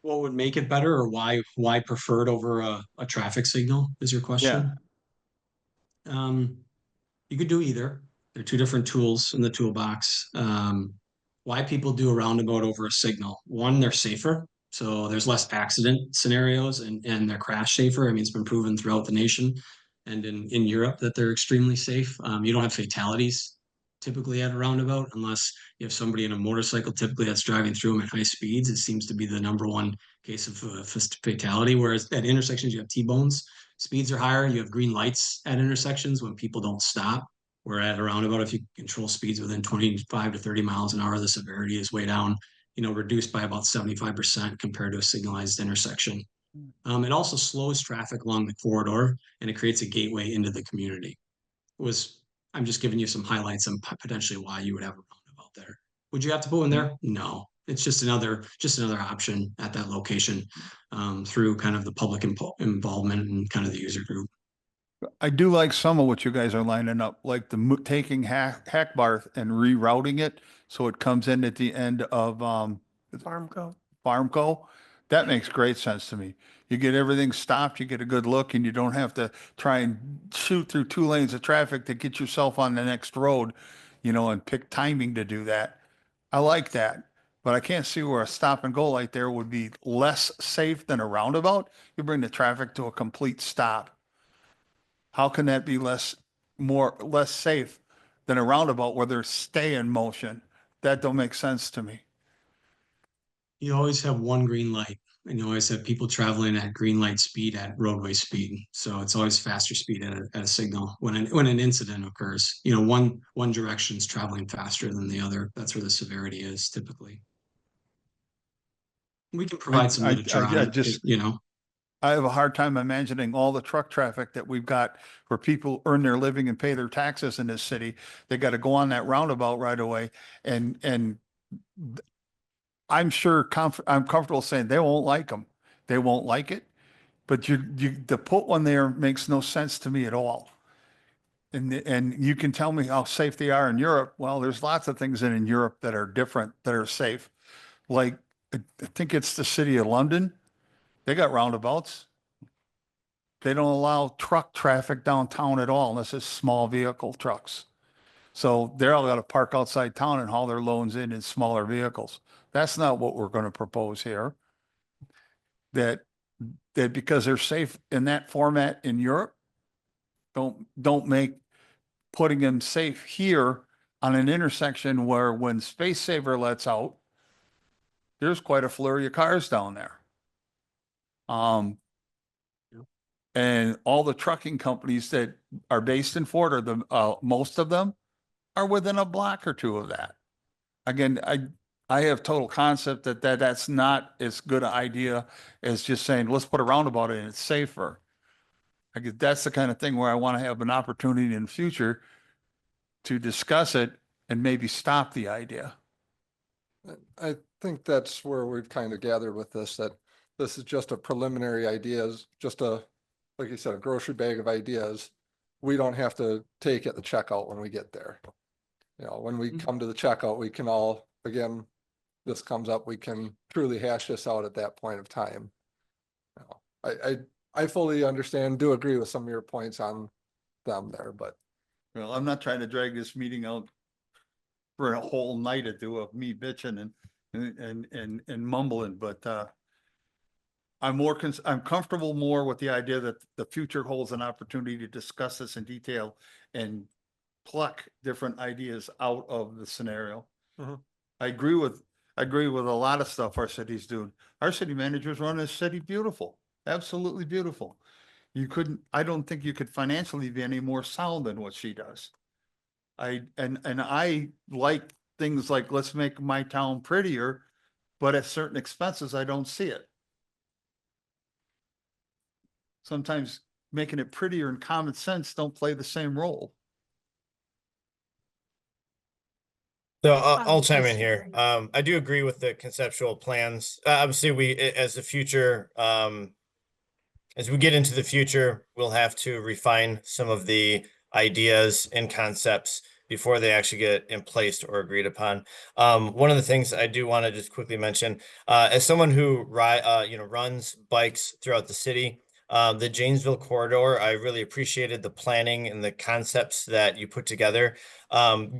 What would make it better, or why preferred over a traffic signal is your question? You could do either. They're two different tools in the toolbox. Why people do a roundabout over a signal? One, they're safer. So there's less accident scenarios and they're crash safer. I mean, it's been proven throughout the nation and in Europe that they're extremely safe. You don't have fatalities typically at a roundabout unless you have somebody in a motorcycle typically that's driving through them at high speeds. It seems to be the number one case of fatality. Whereas at intersections, you have T-bones, speeds are higher. You have green lights at intersections when people don't stop. Where at a roundabout, if you control speeds within 25 to 30 miles an hour, the severity is way down, reduced by about 75% compared to a signalized intersection. It also slows traffic along the corridor and it creates a gateway into the community. I'm just giving you some highlights on potentially why you would have a roundabout there. Would you have to put one there? No. It's just another option at that location through kind of the public involvement and kind of the user group. I do like some of what you guys are lining up, like the taking Hackbarth and rerouting it so it comes in at the end of Farmco. Farmco. That makes great sense to me. You get everything stopped, you get a good look, and you don't have to try and shoot through 2 lanes of traffic to get yourself on the next road, and pick timing to do that. I like that, but I can't see where a stop and go light there would be less safe than a roundabout. You bring the traffic to a complete stop. How can that be less safe than a roundabout where there's stay in motion? That don't make sense to me. You always have one green light and you always have people traveling at green light speed at roadway speed. So it's always faster speed at a signal when an incident occurs. One direction's traveling faster than the other. That's where the severity is typically. We can provide some literature on it. I have a hard time imagining all the truck traffic that we've got where people earn their living and pay their taxes in this city. They got to go on that roundabout right away. And I'm sure I'm comfortable saying they won't like them. They won't like it. But to put one there makes no sense to me at all. And you can tell me how safe they are in Europe. Well, there's lots of things in Europe that are different, that are safe. Like, I think it's the city of London. They got roundabouts. They don't allow truck traffic downtown at all unless it's small vehicle trucks. So they're all got to park outside town and haul their loads in smaller vehicles. That's not what we're going to propose here. That because they're safe in that format in Europe, don't make putting them safe here on an intersection where when Space Saver lets out, there's quite a flurry of cars down there. And all the trucking companies that are based in Fort, most of them are within a block or two of that. Again, I have total concept that's not as good an idea as just saying, let's put a roundabout in, it's safer. I guess that's the kind of thing where I want to have an opportunity in the future to discuss it and maybe stop the idea. I think that's where we've kind of gathered with this, that this is just a preliminary ideas, just like you said, a grocery bag of ideas. We don't have to take at the checkout when we get there. When we come to the checkout, we can all, again, this comes up, we can truly hash this out at that point of time. I fully understand, do agree with some of your points on them there, but. Well, I'm not trying to drag this meeting out for a whole night or two of me bitching and mumbling, but I'm comfortable more with the idea that the future holds an opportunity to discuss this in detail and pluck different ideas out of the scenario. Mhm. I agree with a lot of stuff our city's doing. Our city managers run this city beautiful, absolutely beautiful. I don't think you could financially be any more sound than what she does. I like things like, let's make my town prettier, but at certain expenses, I don't see it. Sometimes making it prettier and common sense don't play the same role. So I'll chime in here. I do agree with the conceptual plans. Obviously, as the future, as we get into the future, we'll have to refine some of the ideas and concepts before they actually get in place or agreed upon. One of the things I do want to just quickly mention, as someone who runs bikes throughout the city, The Janesville corridor, I really appreciated the planning and the concepts that you put together.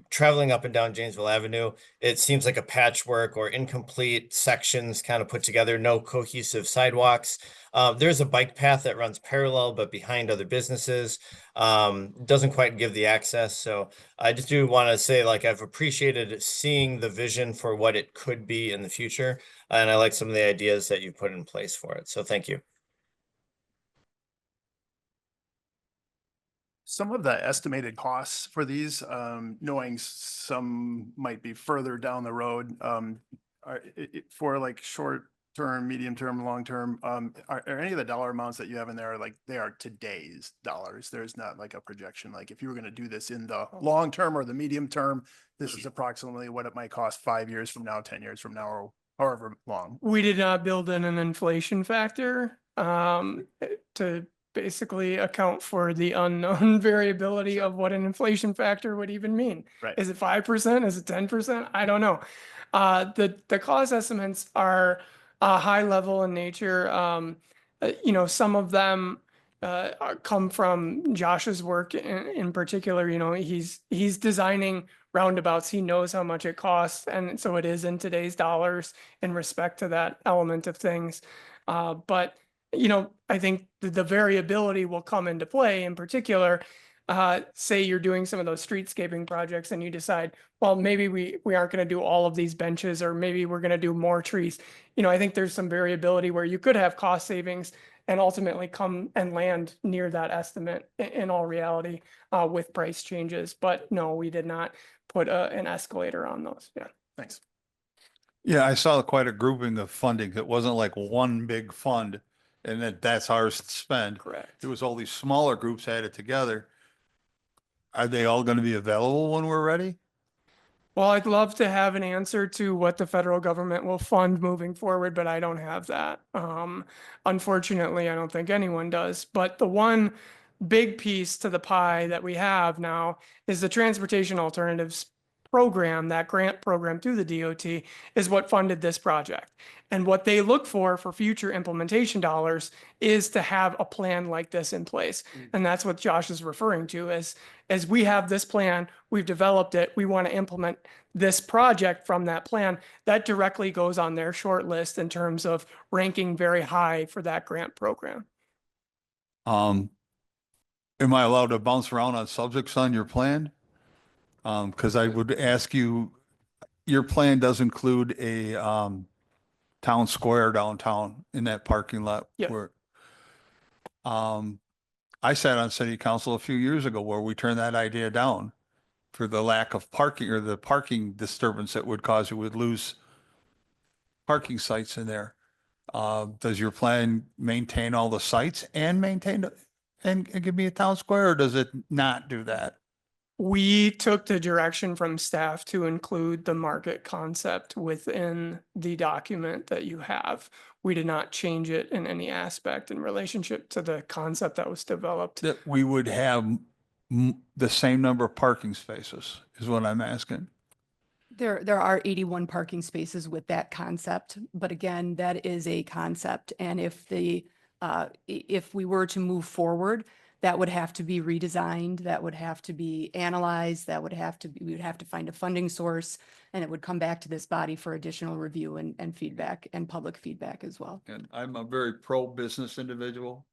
Traveling up and down Janesville Avenue, it seems like a patchwork or incomplete sections kind of put together, no cohesive sidewalks. There's a bike path that runs parallel but behind other businesses. Doesn't quite give the access. So I just do want to say, like, I've appreciated seeing the vision for what it could be in the future. And I like some of the ideas that you put in place for it. So thank you. Some of the estimated costs for these, knowing some might be further down the road, for like short term, medium term, long term, are any of the dollar amounts that you have in there, like they are today's dollars? There's not like a projection, like if you were going to do this in the long term or the medium term, this is approximately what it might cost 5 years from now, 10 years from now, or however long. We did not build in an inflation factor to basically account for the unknown variability of what an inflation factor would even mean. Right. Is it 5%? Is it 10%? I don't know. The cost estimates are high level in nature. Some of them come from Josh's work in particular. He's designing roundabouts. He knows how much it costs, and so it is in today's dollars in respect to that element of things. But I think the variability will come into play. In particular, say you're doing some of those streetscaping projects and you decide, well, maybe we aren't going to do all of these benches, or maybe we're going to do more trees. I think there's some variability where you could have cost savings and ultimately come and land near that estimate in all reality with price changes. But no, we did not put an escalator on those. Yeah. Thanks. Yeah, I saw quite a grouping of funding. It wasn't like one big fund and that's ours to spend. Correct. It was all these smaller groups added together. Are they all going to be available when we're ready? Well, I'd love to have an answer to what the federal government will fund moving forward, but I don't have that. Unfortunately, I don't think anyone does. But the one big piece to the pie that we have now is the Transportation Alternatives Program. That grant program through the DOT is what funded this project. And what they look for future implementation dollars is to have a plan like this in place. And that's what Josh is referring to as we have this plan, we've developed it, we want to implement this project from that plan. That directly goes on their short list in terms of ranking very high for that grant program. Am I allowed to bounce around on subjects on your plan? Because I would ask you, your plan does include a town square downtown in that parking lot. Yeah. Where I sat on city council a few years ago where we turned that idea down for the lack of parking, or the parking disturbance that would cause you would lose parking sites in there. Does your plan maintain all the sites and and give me a town square, or does it not do that? We took the direction from staff to include the market concept within the document that you have. We did not change it in any aspect in relationship to the concept that was developed. That we would have the same number of parking spaces is what I'm asking. There are 81 parking spaces with that concept, but again, that is a concept. And if we were to move forward, that would have to be redesigned, that would have to be analyzed, we would have to find a funding source, and it would come back to this body for additional review and feedback and public feedback as well. And I'm a very pro-business individual.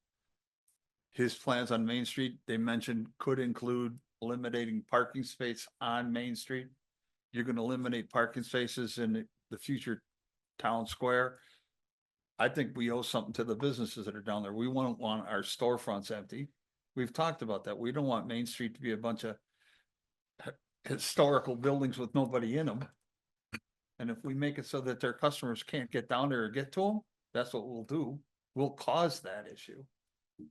His plans on Main Street, they mentioned, could include eliminating parking space on Main Street. You're going to eliminate parking spaces in the future town square. I think we owe something to the businesses that are down there. We won't want our storefronts empty. We've talked about that. We don't want Main Street to be a bunch of historical buildings with nobody in them. And if we make it so that their customers can't get down there or get to them, that's what we'll do. We'll cause that issue.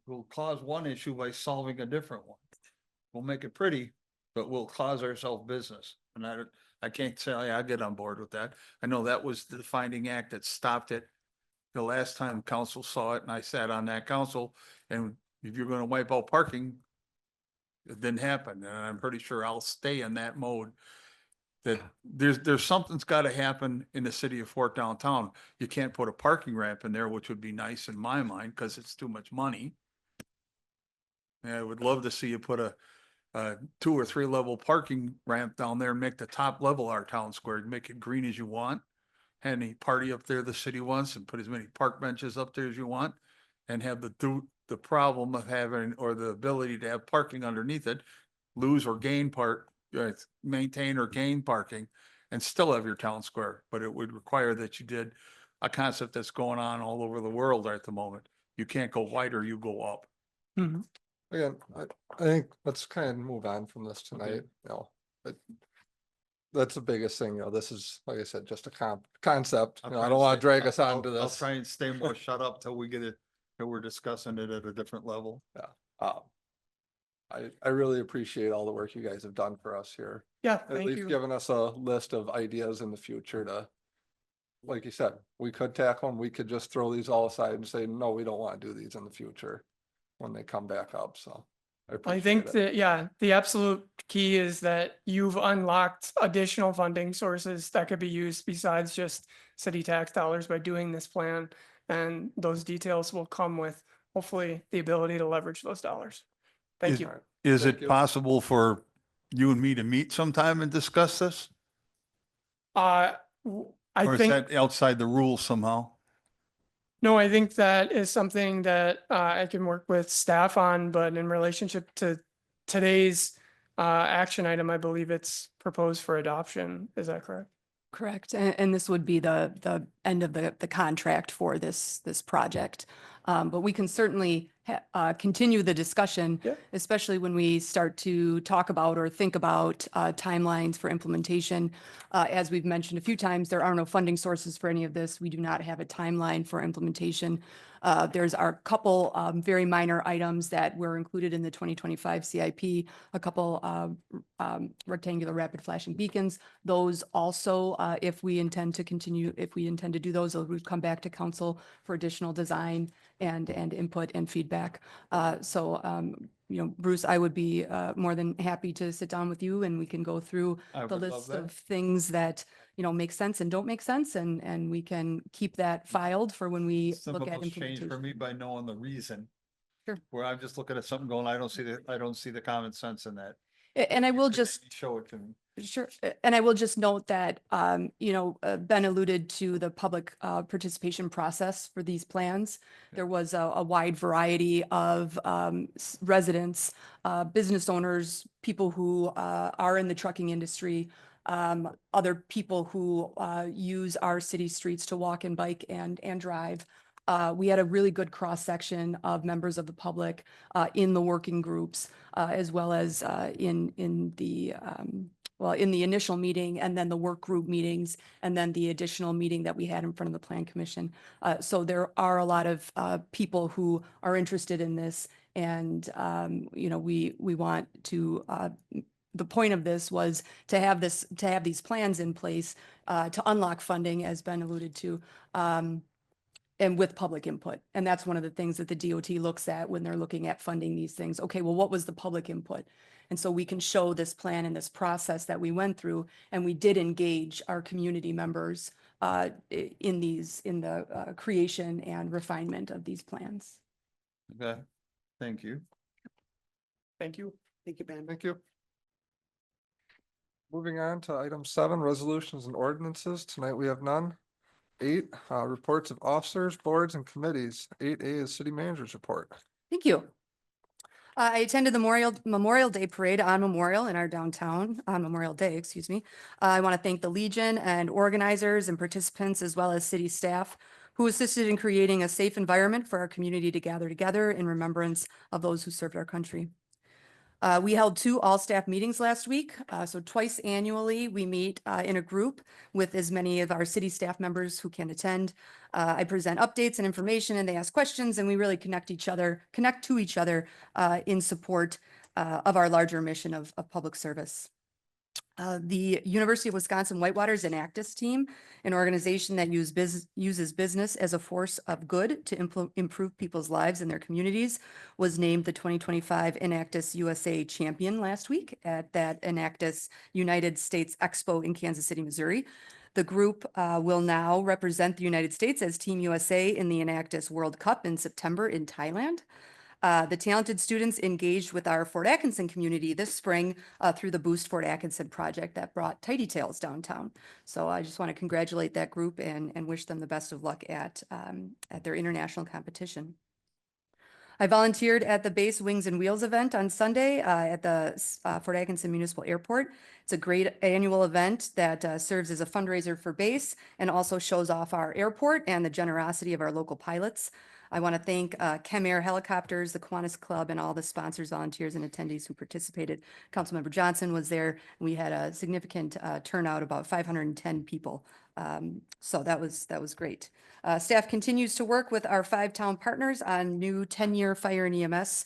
We'll cause one issue by solving a different one. We'll make it pretty, but we'll cause ourselves business. And I can't say I get on board with that. I know that was the defining act that stopped it the last time council saw it, and I sat on that council, and if you're gonna wipe out parking, it didn't happen, and I'm pretty sure I'll stay in that mode. that there's something's got to happen in the city of Fort downtown. You can't put a parking ramp in there, which would be nice in my mind because it's too much money. And I would love to see you put a 2 or 3 level parking ramp down there and make the top level our town square, make it green as you want. Any party up there the city wants and put as many park benches up there as you want and have the problem of having, or the ability to have parking underneath it, lose or gain maintain or gain parking and still have your town square. But it would require that you did a concept that's going on all over the world at the moment. You can't go wider, you go up. Mhm. Again, I think let's kind of move on from this tonight, but that's the biggest thing, this is, like I said, just a concept, I'll I try don't and want to stay- drag us I'll- on to I'll this. try and stay more shut up till we get it, till we're discussing it at a different level. I really appreciate all the work you guys have done for us here. Yeah, At thank least you. giving us a list of ideas in the future to, like you said, we could tackle them, we could just throw these all aside and say, no, we don't want to do these in the future when they come back up, so. I I appreciate think it. that, yeah, the absolute key is that you've unlocked additional funding sources that could be used besides just city tax dollars by doing this plan. And those details will come with hopefully the ability to leverage those dollars. Thank you. Is Thank it you. possible for you and me to meet sometime and discuss this? I Or is think, that outside the rules somehow? no, I think that is something that I can work with staff on, but in relationship to today's action item, I believe it's proposed for adoption. Is that correct? Correct. And this would be the end of the contract for this project. But we can certainly continue the discussion, Yeah. especially when we start to talk about or think about timelines for implementation. As we've mentioned a few times, there are no funding sources for any of this. We do not have a timeline for implementation. There's our couple very minor items that were included in the 2025 CIP, a couple rectangular rapid flashing beacons. Those also, if we intend to do those would come back to council for additional design and input and feedback. Bruce, I would be more than happy to sit down with you and we can go through I the would love list that. of things that, make sense and don't make sense, and we can keep that filed for when we Some look of at those change for implementation. me by knowing the reason. Sure. Where I'm just looking at something going, I don't see the common sense in that. And I will And then just you show it to me. Sure. And I will just note that, Ben alluded to the public participation process for these plans. There was a wide variety of residents, business owners, people who are in the trucking industry, other people who use our city streets to walk and bike and drive. We had a really good cross-section of members of the public in the working groups, as well as in the initial meeting and then the work group meetings and then the additional meeting that we had in front of the Plan Commission. So there are a lot of people who are interested in this, and we want to. The point of this was to have these plans in place to unlock funding, as Ben alluded to. And with public input. And that's one of the things that the DOT looks at when they're looking at funding these things. Okay, well, what was the public input? And so we can show this plan and this process that we went through, and we did engage our community members in the creation and refinement of these plans. Okay, thank you. Thank you. Thank you, Ben. Thank you. Moving on to item 7, resolutions and ordinances. Tonight we have none. 8, reports of officers, boards, and committees. 8A is city manager's report. Thank you. I attended the Memorial Day parade on Memorial in our downtown, on Memorial Day, excuse me. I want to thank the Legion and organizers and participants, as well as city staff who assisted in creating a safe environment for our community to gather together in remembrance of those who served our country. We held 2 all-staff meetings last week. So twice annually, we meet in a group with as many of our city staff members who can attend. I present updates and information, and they ask questions, and we really connect to each other in support of our larger mission of public service. The University of Wisconsin Whitewater's Enactus team, an organization that uses business as a force of good to improve people's lives and their communities, was named the 2025 Enactus USA champion last week at that Enactus United States Expo in Kansas City, Missouri. The group will now represent the United States as Team USA in the Enactus World Cup in September in Thailand. The talented students engaged with our Fort Atkinson community this spring through the Boost Fort Atkinson project that brought Tidy Tales downtown. So I just want to congratulate that group and wish them the best of luck at their international competition. I volunteered at the Base Wings and Wheels event on Sunday at the Fort Atkinson Municipal Airport. It's a great annual event that serves as a fundraiser for Base and also shows off our airport and the generosity of our local pilots. I want to thank Chem Air Helicopters, the Kiwanis Club, and all the sponsors, volunteers, and attendees who participated. Councilmember Johnson was there. We had a significant turnout, about 510 people. So that was great. Staff continues to work with our 5 town partners on new 10-year fire and EMS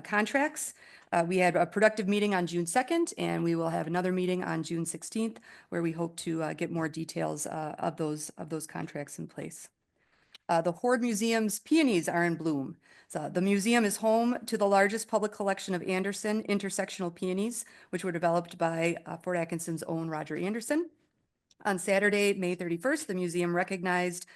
contracts. We had a productive meeting on June 2nd, and we will have another meeting on June 16th, where we hope to get more details of those contracts in place. The Horde Museum's peonies are in bloom. So the museum is home to the largest public collection of Anderson intersectional peonies, which were developed by Fort Atkinson's own Roger Anderson. On Saturday, May 31st, the museum recognized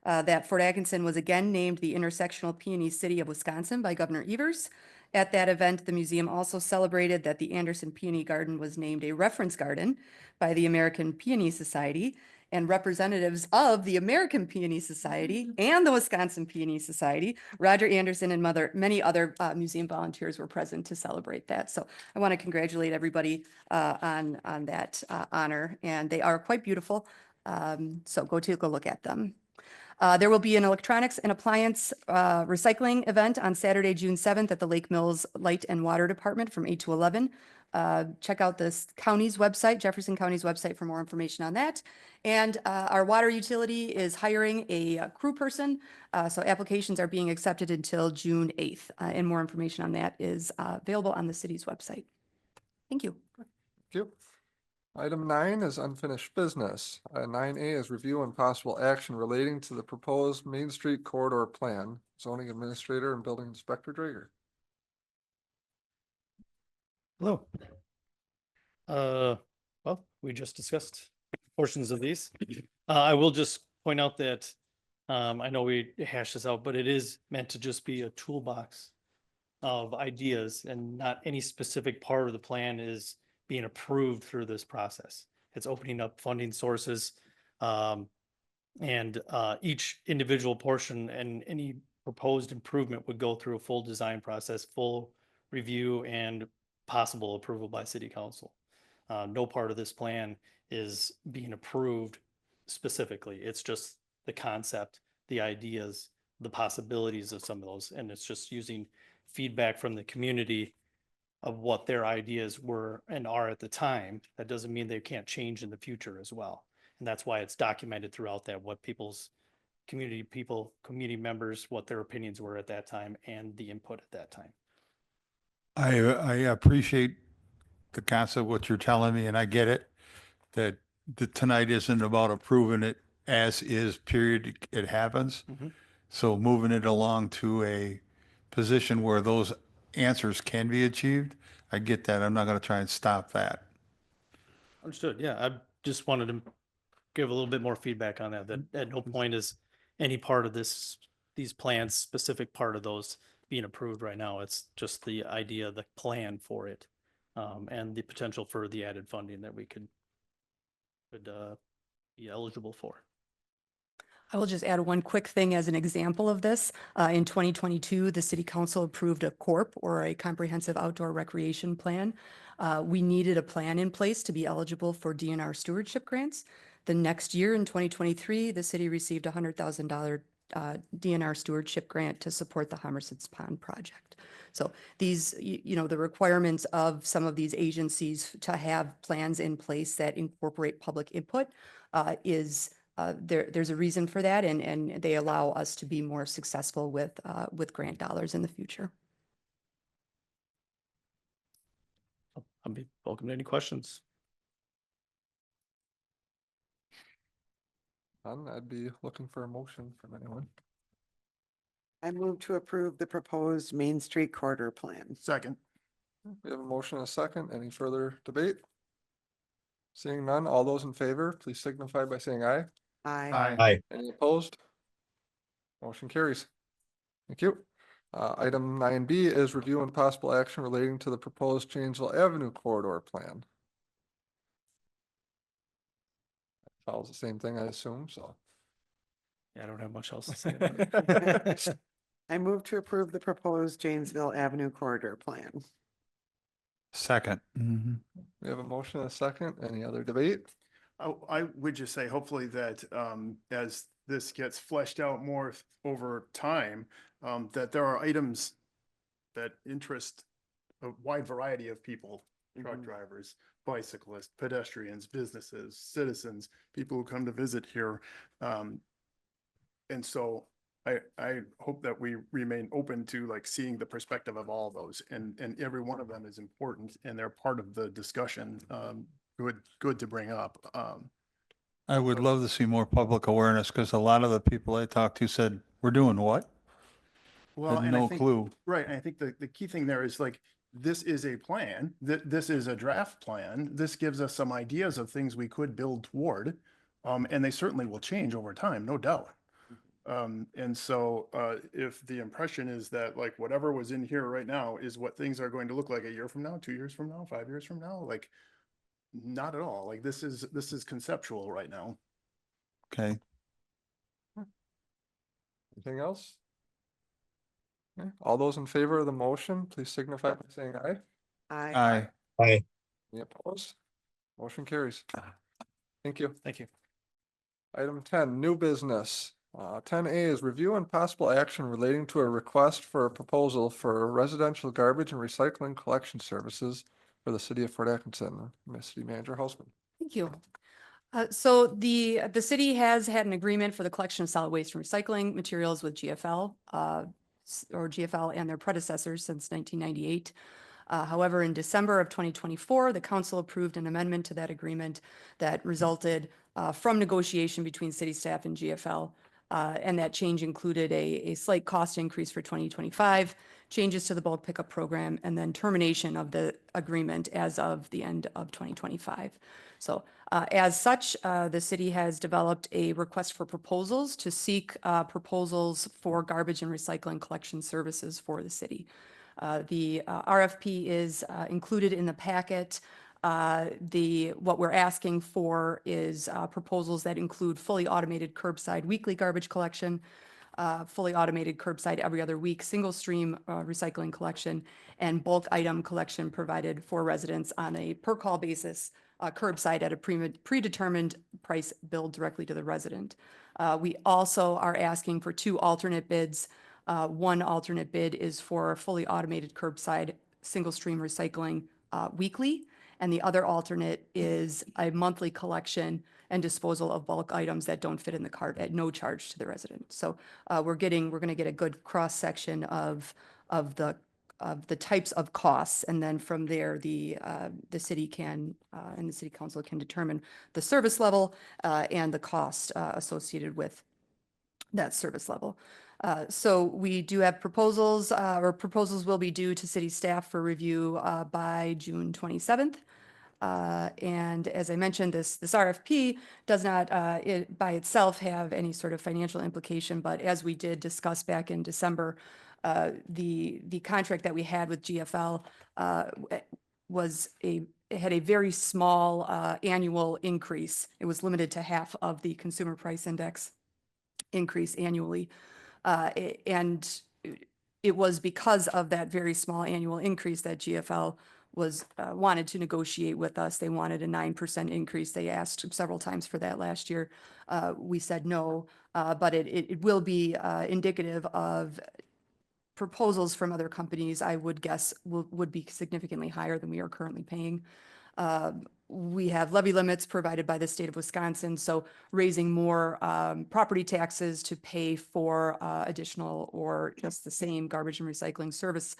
that Fort Atkinson was again named the Intersectional Peony City of Wisconsin by Governor Evers. At that event, the museum also celebrated that the Anderson Peony Garden was named a reference garden by the American Peony Society, and representatives of the American Peony Society and the Wisconsin Peony Society, Roger Anderson and many other museum volunteers were present to celebrate that. So I want to congratulate everybody on that honor, and they are quite beautiful. So go take a look at them. There will be an electronics and appliance recycling event on Saturday, June 7th at the Lake Mills Light and Water Department from 8 to 11. Check out this county's website, Jefferson County's website, for more information on that. And our water utility is hiring a crew person. So applications are being accepted until June 8th. And more information on that is available on the city's website. Thank you. Thank you. Item 9 is unfinished business. 9A is review and possible action relating to the proposed Main Street corridor plan. Zoning Administrator and Building Inspector Drager. Hello. Well, we just discussed portions of these. I will just point out that I know we hashed this out, but it is meant to just be a toolbox of ideas, and not any specific part of the plan is being approved through this process. It's opening up funding sources, and each individual portion and any proposed improvement would go through a full design process, full review, and possible approval by city council. No part of this plan is being approved specifically. It's just the concept, the ideas, the possibilities of some of those. And it's just using feedback from the community of what their ideas were and are at the time. That doesn't mean they can't change in the future as well. And that's why it's documented throughout that, what people's community members, what their opinions were at that time and the input at that time. I appreciate the concept, what you're telling me, and I get it, that tonight isn't about approving it as is, period, it happens. Mhm. So moving it along to a position where those answers can be achieved, I get that. I'm not going to try and stop that. Understood. Yeah, I just wanted to give a little bit more feedback on that. That at no point is any part of these plans, specific part of those being approved right now. It's just the idea, the plan for it, and the potential for the added funding that we could be eligible for. I will just add one quick thing as an example of this. In 2022, the city council approved a CORP, or a comprehensive outdoor recreation plan. We needed a plan in place to be eligible for DNR stewardship grants. The next year, in 2023, the city received a $100,000 DNR stewardship grant to support the Homerson's Pond project. So these, the requirements of some of these agencies to have plans in place that incorporate public input there's a reason for that, and they allow us to be more successful with grant dollars in the future. I'll be welcome to any questions. None, I'd be looking for a motion from anyone. I move to approve the proposed Main Street corridor plan. Second. We have a motion and a second. Any further debate? Seeing none, all those in favor, please signify by saying aye. Aye. Aye. Any opposed? Motion carries. Thank you. Item 9B is review and possible action relating to the proposed Janesville Avenue corridor plan. Follows the same thing, I assume, so. Yeah, I don't have much else to say about it. I move to approve the proposed Janesville Avenue corridor plan. Second. We have a motion and a second. Any other debate? I would just say hopefully that as this gets fleshed out more over time, that there are items that interest a wide variety of people, truck drivers, bicyclists, pedestrians, businesses, citizens, people who come to visit here. And so I hope that we remain open to like seeing the perspective of all those, and every one of them is important and they're part of the discussion. Good to bring up. I would love to see more public awareness because a lot of the people I talked to said, we're doing what? Well, Had and I no think, clue. right, and I think the key thing there is like, this is a plan, this is a draft plan. This gives us some ideas of things we could build toward. And they certainly will change over time, no doubt. And so if the impression is that like whatever was in here right now is what things are going to look like a year from now, 2 years from now, 5 years from now, like not at all. Like this is conceptual right now. Okay. Anything else? Okay. All those in favor of the motion, please signify by saying aye. Aye. Aye. Aye. Any opposed? Motion carries. Thank you. Thank you. Item 10, new business. 10A is review and possible action relating to a request for a proposal for residential garbage and recycling collection services for the city of Fort Atkinson. City Manager Hausman. Thank you. So the city has had an agreement for the collection of solid waste and recycling materials with GFL, or GFL and their predecessors since 1998. However, in December of 2024, the council approved an amendment to that agreement that resulted from negotiation between city staff and GFL. And that change included a slight cost increase for 2025, changes to the bulk pickup program, and then termination of the agreement as of the end of 2025. So as such, the city has developed a request for proposals to seek proposals for garbage and recycling collection services for the city. The RFP is included in the packet. What we're asking for is proposals that include fully automated curbside weekly garbage collection, fully automated curbside every other week, single stream recycling collection, and bulk item collection provided for residents on a per call basis, curbside at a predetermined price billed directly to the resident. We also are asking for 2 alternate bids. One alternate bid is for fully automated curbside single stream recycling weekly, and the other alternate is a monthly collection and disposal of bulk items that don't fit in the cart at no charge to the resident. So we're going to get a good cross section of the types of costs, and then from there the city can and the city council can determine the service level and the cost associated with that service level. So we do have proposals, or proposals will be due to city staff for review by June 27th. And as I mentioned, this RFP does not by itself have any sort of financial implication, but as we did discuss back in December, the contract that we had with GFL had a very small annual increase. It was limited to half of the consumer price index increase annually. And it was because of that very small annual increase that GFL wanted to negotiate with us. They wanted a 9% increase. They asked several times for that last year. We said no, but it will be indicative of proposals from other companies. I would guess would be significantly higher than we are currently paying. We have levy limits provided by the state of Wisconsin, so raising more property taxes to pay for additional or just the same garbage and recycling service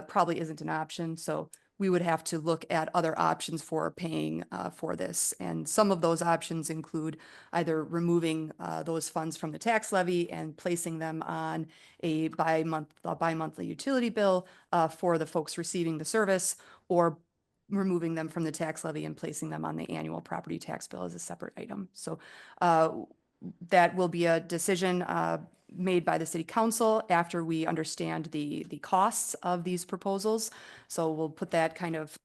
probably isn't an option. So we would have to look at other options for paying for this. And some of those options include either removing those funds from the tax levy and placing them on a bi-monthly utility bill for the folks receiving the service, or removing them from the tax levy and placing them on the annual property tax bill as a separate item. So that will be a decision made by the city council after we understand the costs of these proposals. So we'll put that kind of,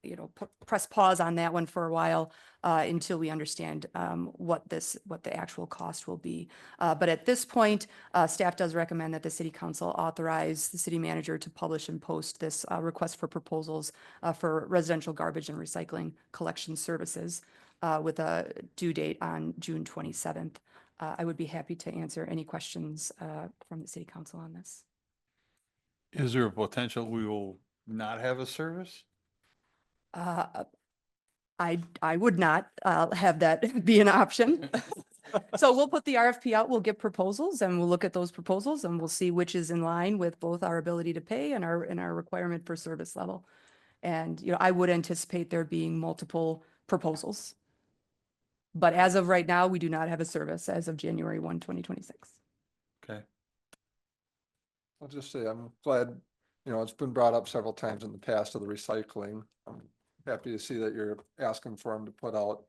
press pause on that one for a while until we understand what the actual cost will be. But at this point, staff does recommend that the city council authorize the city manager to publish and post this request for proposals for residential garbage and recycling collection services with a due date on June 27th. I would be happy to answer any questions from the city council on this. Is there a potential we will not have a service? I would not have that be an option. So we'll put the RFP out, we'll get proposals, and we'll look at those proposals, and we'll see which is in line with both our ability to pay and our requirement for service level. And, I would anticipate there being multiple proposals. But as of right now, we do not have a service as of January 1, 2026. Okay. I'll just say, I'm glad, it's been brought up several times in the past of the recycling. I'm happy to see that you're asking for them to put out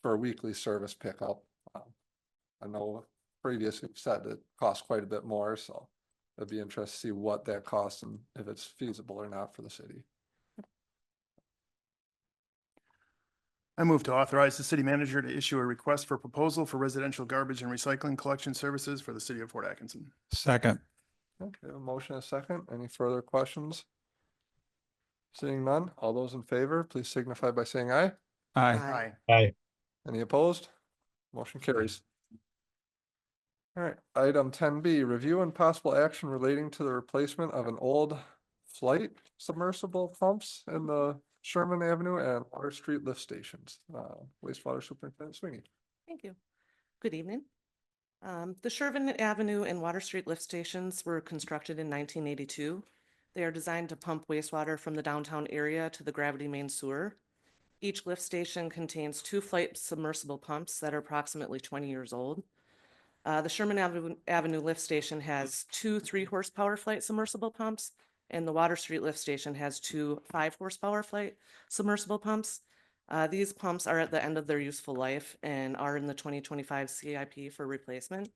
for a weekly service pickup. I know previously you've said it costs quite a bit more, so it'd be interesting to see what that costs and if it's feasible or not for the city. I move to authorize the city manager to issue a request for proposal for residential garbage and recycling collection services for the city of Fort Atkinson. Second. Okay, a motion and a second. Any further questions? Seeing none, all those in favor, please signify by saying aye. Aye. Aye. Any opposed? Motion carries. All right, item 10B, review and possible action relating to the replacement of an old flight submersible pumps in the Sherman Avenue and Water Street lift stations. Wastewater Superintendent Sweeney. Thank you. Good evening. The Sherman Avenue and Water Street lift stations were constructed in 1982. They are designed to pump wastewater from the downtown area to the gravity main sewer. Each lift station contains 2 flight submersible pumps that are approximately 20 years old. The Sherman Avenue lift station has 2 3-horsepower flight submersible pumps, and the Water Street lift station has 2 5-horsepower flight submersible pumps. These pumps are at the end of their useful life and are in the 2025 CIP for replacement.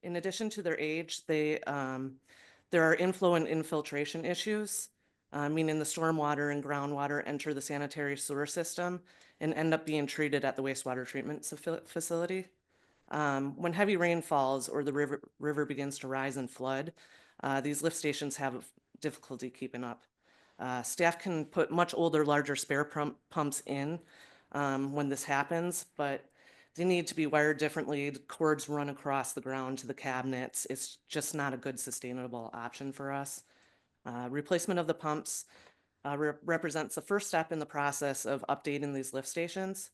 In addition to their age, there are inflow and infiltration issues, meaning the stormwater and groundwater enter the sanitary sewer system and end up being treated at the wastewater treatment facility. When heavy rain falls or the river begins to rise and flood, these lift stations have difficulty keeping up. Staff can put much older, larger spare pumps in when this happens, but they need to be wired differently. The cords run across the ground to the cabinets. It's just not a good sustainable option for us. Replacement of the pumps represents the first step in the process of updating these lift stations.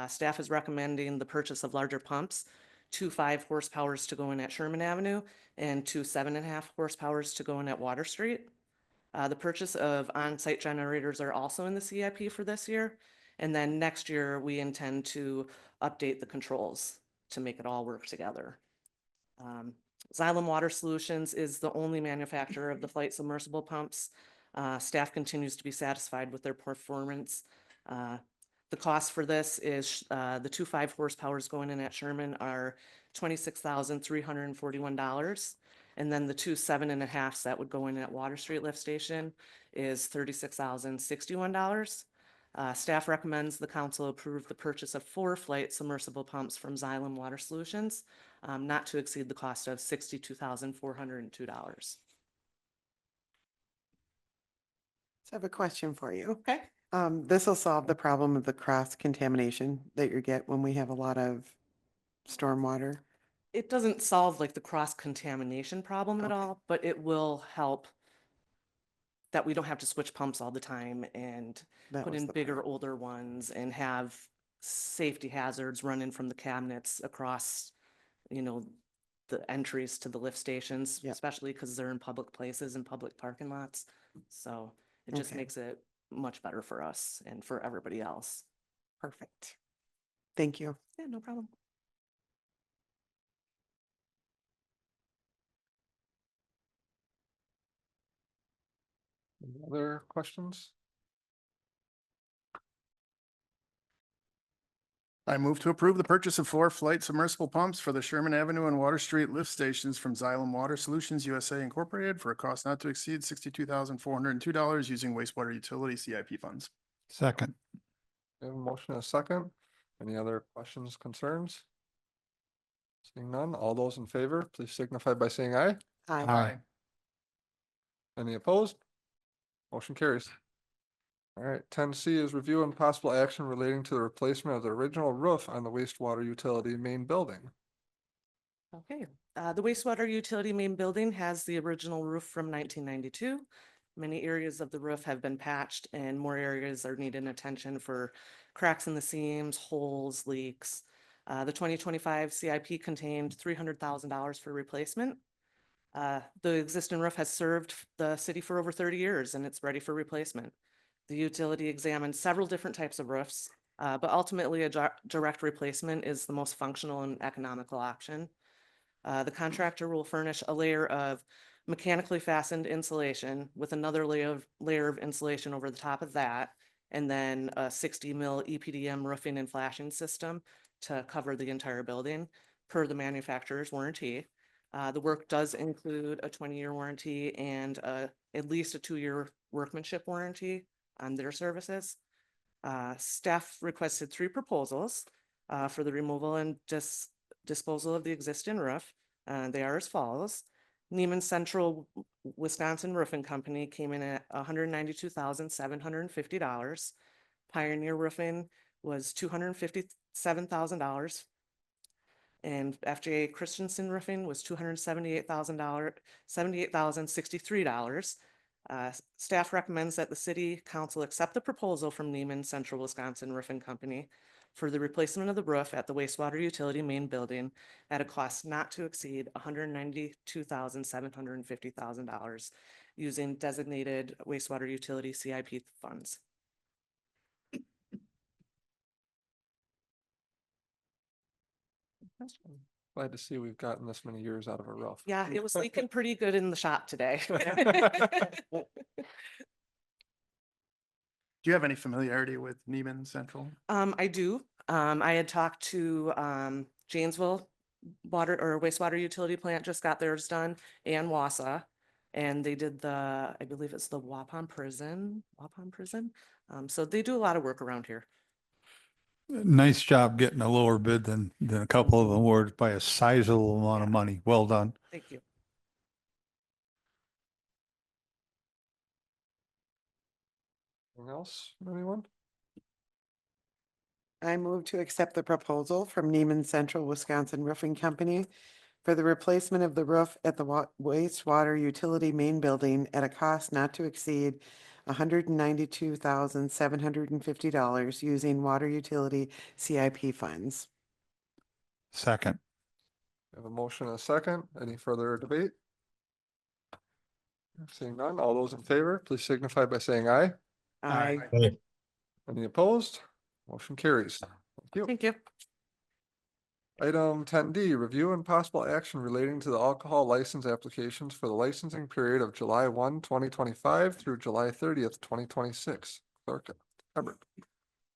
Staff is recommending the purchase of larger pumps, 2 5-horsepowers to go in at Sherman Avenue and 2 7.5-horsepowers to go in at Water Street. The purchase of on-site generators are also in the CIP for this year. And then next year, we intend to update the controls to make it all work together. Xylem Water Solutions is the only manufacturer of the flight submersible pumps. Staff continues to be satisfied with their performance. The cost for this is the 2 5-horsepowers going in at Sherman are $26,341. And then the 2 7.5s that would go in at Water Street lift station is $36,061. Staff recommends the council approve the purchase of 4 flight submersible pumps from Xylem Water Solutions, not to exceed the cost of $62,402. I have a question for you. Okay. This will solve the problem of the cross contamination that you get when we have a lot of stormwater. It doesn't solve like the cross contamination problem at all, but it will help that we don't have to switch pumps all the time and That put was in the bigger, part. older ones and have safety hazards running from the cabinets across, the entries to the lift stations, Yep. especially because they're in public places and public parking lots. So it just Okay. makes it much better for us and for everybody else. Perfect. Thank you. Yeah, no problem. Any other questions? I move to approve the purchase of 4 flight submersible pumps for the Sherman Avenue and Water Street lift stations from Xylem Water Solutions USA Incorporated for a cost not to exceed $62,402 using wastewater utility CIP funds. Second. We have a motion and a second. Any other questions, concerns? Seeing none, all those in favor, please signify by saying aye. Aye. Any opposed? Motion carries. All right, 10C is review and possible action relating to the replacement of the original roof on the wastewater utility main building. Okay, the wastewater utility main building has the original roof from 1992. Many areas of the roof have been patched and more areas are needing attention for cracks in the seams, holes, leaks. The 2025 CIP contained $300,000 for replacement. The existing roof has served the city for over 30 years and it's ready for replacement. The utility examined several different types of roofs, but ultimately a direct replacement is the most functional and economical option. The contractor will furnish a layer of mechanically fastened insulation with another layer of insulation over the top of that, and then a 60 mil EPDM roofing and flashing system to cover the entire building per the manufacturer's warranty. The work does include a 20-year warranty and at least a 2-year workmanship warranty on their services. Staff requested 3 proposals for the removal and disposal of the existing roof. They are as follows. Neiman Central Wisconsin Roofing Company came in at $192,750. Pioneer Roofing was $257,000. And FJ Christensen Roofing was $78,063. Staff recommends that the city council accept the proposal from Neiman Central Wisconsin Roofing Company for the replacement of the roof at the wastewater utility main building at a cost not to exceed $192,750,000 using designated wastewater utility CIP funds. Glad to see we've gotten this many years out of a roof. Yeah, it was leaking pretty good in the shop today. Do you have any familiarity with Neiman Central? I do. I had talked to Janesville water or wastewater utility plant just got theirs done, and Wausau. And they did I believe it's the Waupun prison. So they do a lot of work around here. Nice job getting a lower bid than a couple of them were by a sizable amount of money. Well done. Thank you. Anything else, from anyone? I move to accept the proposal from Neiman Central Wisconsin Roofing Company for the replacement of the roof at the wastewater utility main building at a cost not to exceed $192,750 using water utility CIP funds. Second. We have a motion and a second. Any further debate? Seeing none, all those in favor, please signify by saying aye. Aye. Any opposed? Motion carries. Thank you. Thank you. Item 10D, review and possible action relating to the alcohol license applications for the licensing period of July 1, 2025 through July 30th, 2026. Clerk Everett.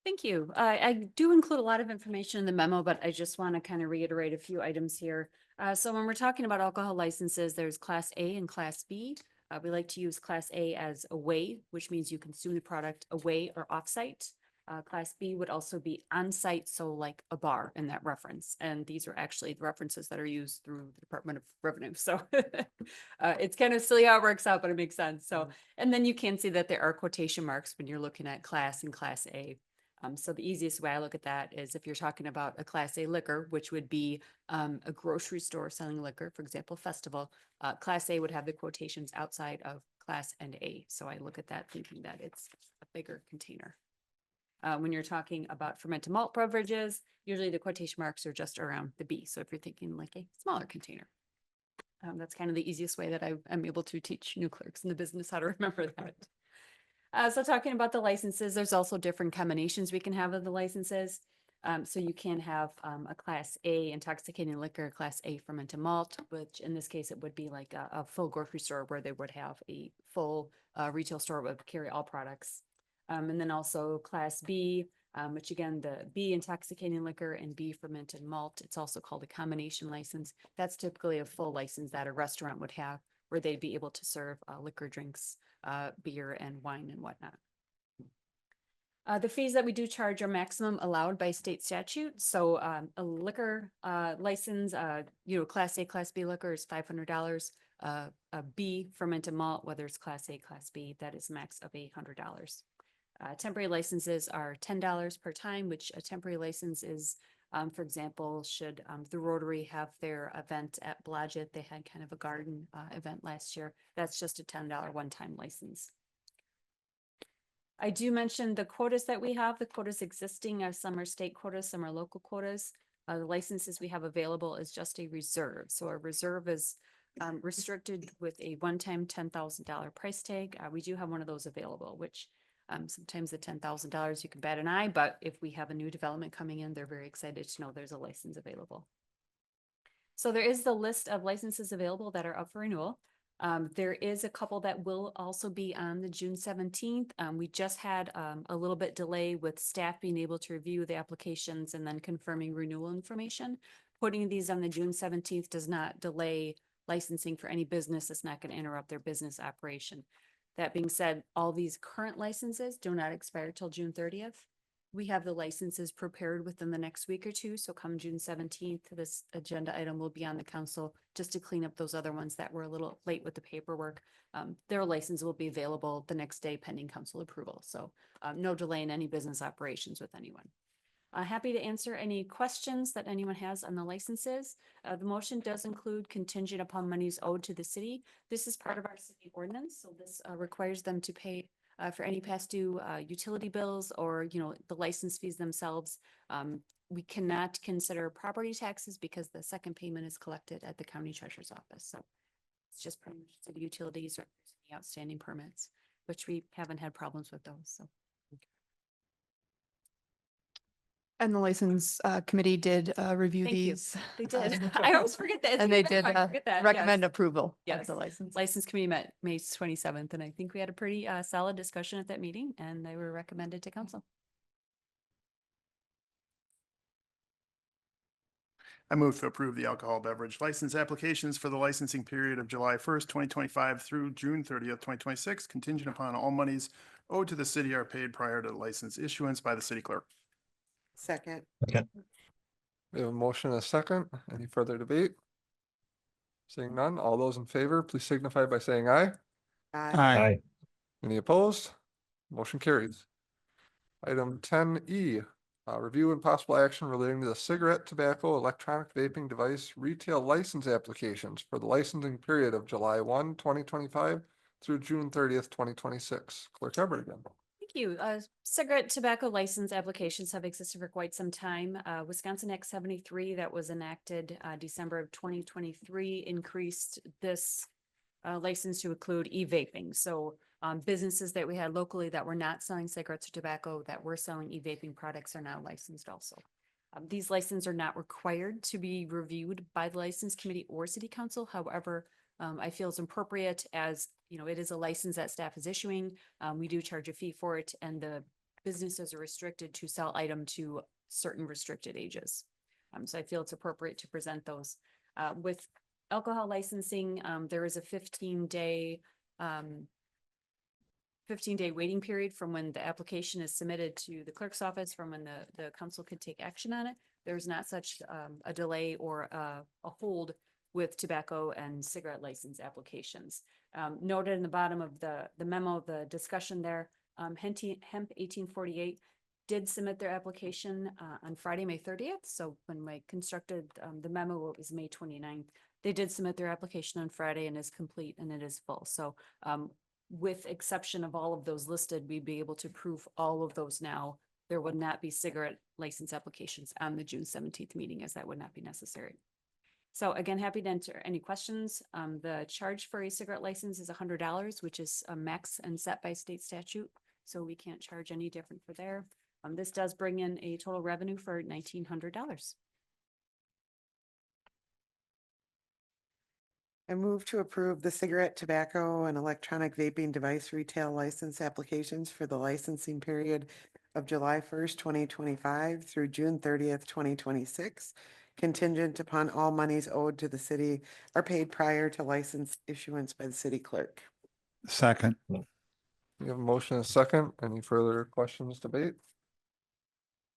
Thank you. I do include a lot of information in the memo, but I just want to kind of reiterate a few items here. So when we're talking about alcohol licenses, there's Class A and Class B. We like to use Class A as away, which means you consume the product away or offsite. Class B would also be on-site, so like a bar in that reference. And these are actually the references that are used through the Department of Revenue. So it's kind of silly how it works out, but it makes sense. So, and then you can see that there are quotation marks when you're looking at Class and Class A. So the easiest way I look at that is if you're talking about a Class A liquor, which would be a grocery store selling liquor, for example, Festival, Class A would have the quotations outside of Class and A. So I look at that thinking that it's a bigger container. When you're talking about fermented malt beverages, usually the quotation marks are just around the B. So if you're thinking like a smaller container, that's kind of the easiest way that I'm able to teach new clerks in the business how to remember that. So talking about the licenses, there's also different combinations we can have of the licenses. So you can have a Class A intoxicating liquor, Class A fermented malt, which in this case, it would be like a full grocery store where they would have a full retail store would carry all products. And then also Class B, which again, the B intoxicating liquor and B fermented malt, it's also called a combination license. That's typically a full license that a restaurant would have where they'd be able to serve liquor drinks, beer and wine and whatnot. The fees that we do charge are maximum allowed by state statute. So a liquor license, Class A, Class B liquor is $500. A B fermented malt, whether it's Class A, Class B, that is max of $800. Temporary licenses are $10 per time, which a temporary license is, for example, should the Rotary have their event at Blodgett, they had kind of a garden event last year. That's just a $10 one-time license. I do mention the quotas that we have. The quotas existing are some are state quotas, some are local quotas. The licenses we have available is just a reserve. So a reserve is restricted with a one-time $10,000 price tag. We do have one of those available, which sometimes the $10,000 you can bat an eye, but if we have a new development coming in, they're very excited to know there's a license available. So there is the list of licenses available that are up for renewal. There is a couple that will also be on the June 17th. We just had a little bit delay with staff being able to review the applications and then confirming renewal information. Putting these on the June 17th does not delay licensing for any business. It's not going to interrupt their business operation. That being said, all these current licenses do not expire till June 30th. We have the licenses prepared within the next week or two. So come June 17th, this agenda item will be on the council just to clean up those other ones that were a little late with the paperwork. Their license will be available the next day pending council approval. So no delay in any business operations with anyone. Happy to answer any questions that anyone has on the licenses. The motion does include contingent upon monies owed to the city. This is part of our city ordinance. So this requires them to pay for any past due utility bills or, the license fees themselves. We cannot consider property taxes because the second payment is collected at the county treasurer's office. So it's just pretty much city utilities or any outstanding permits, which we haven't had problems with those. So. And the license committee did review Thank you. these. They did. I always forget that. And they did I forget that. recommend Yes. approval of Yes. the license. License committee met May 27th, and I think we had a pretty solid discussion at that meeting, and they were recommended to council. I move to approve the alcohol beverage license applications for the licensing period of July 1st, 2025 through June 30th, 2026, contingent upon all monies owed to the city are paid prior to license issuance by the city clerk. Second. We have a motion and a second. Any further debate? Seeing none, all those in favor, please signify by saying aye. Aye. Any opposed? Motion carries. Item 10E, review and possible action relating to the cigarette, tobacco, electronic vaping device retail license applications for the licensing period of July 1, 2025 through June 30th, 2026. Clerk Everett again. Thank you. Cigarette tobacco license applications have existed for quite some time. Wisconsin Act 73 that was enacted December of 2023 increased this license to include e-vaping. So businesses that we had locally that were not selling cigarettes or tobacco that were selling e-vaping products are now licensed also. These licenses are not required to be reviewed by the license committee or city council. However, I feel it's appropriate as, it is a license that staff is issuing. We do charge a fee for it, and the businesses are restricted to sell item to certain restricted ages. So I feel it's appropriate to present those. With alcohol licensing, there is a 15-day waiting period from when the application is submitted to the clerk's office from when the council could take action on it. There's not such a delay or a hold with tobacco and cigarette license applications. Noted in the bottom of the memo, the discussion there, Hemp 1848 did submit their application on Friday, May 30th. So when I constructed the memo, it was May 29th. They did submit their application on Friday and is complete and it is full. So with exception of all of those listed, we'd be able to prove all of those now. There would not be cigarette license applications on the June 17th meeting, as that would not be necessary. So again, happy to answer any questions. The charge for a cigarette license is $100, which is a max and set by state statute. so we can't charge any different for there. This does bring in a total revenue for $1,900. I move to approve the cigarette, tobacco, and electronic vaping device retail license applications for the licensing period of July 1st, 2025 through June 30th, 2026, contingent upon all monies owed to the city are paid prior to license issuance by the city clerk. Second. We have a motion and a second. Any further questions, debate?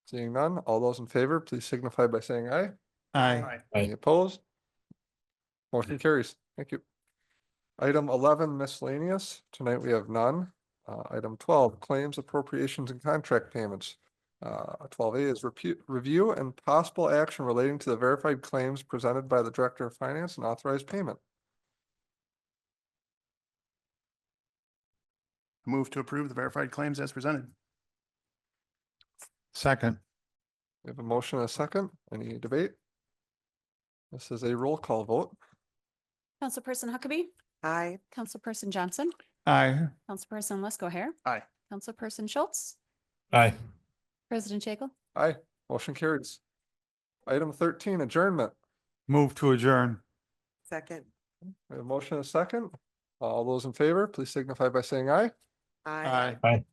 Seeing none, all those in favor, please signify by saying aye. Aye. Any opposed? Motion carries. Thank you. Item 11 miscellaneous. Tonight we have none. Item 12 claims, appropriations, and contract payments. 12A is review and possible action relating to the verified claims presented by the Director of Finance and authorized payment. Move to approve the verified claims as presented. Second. We have a motion and a second. Any debate? This is a roll call vote. Councilperson Huckabee, Aye. Councilperson Johnson, Aye. Councilperson Lesko Hair, Aye. Councilperson Schultz, Aye. President Jekyll. Aye, motion carries. Item 13, adjournment. Move to adjourn. Second. We have a motion and a second. All those in favor, please signify by saying aye. Aye. Aye.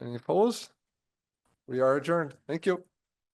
Any opposed? We are adjourned. Thank you.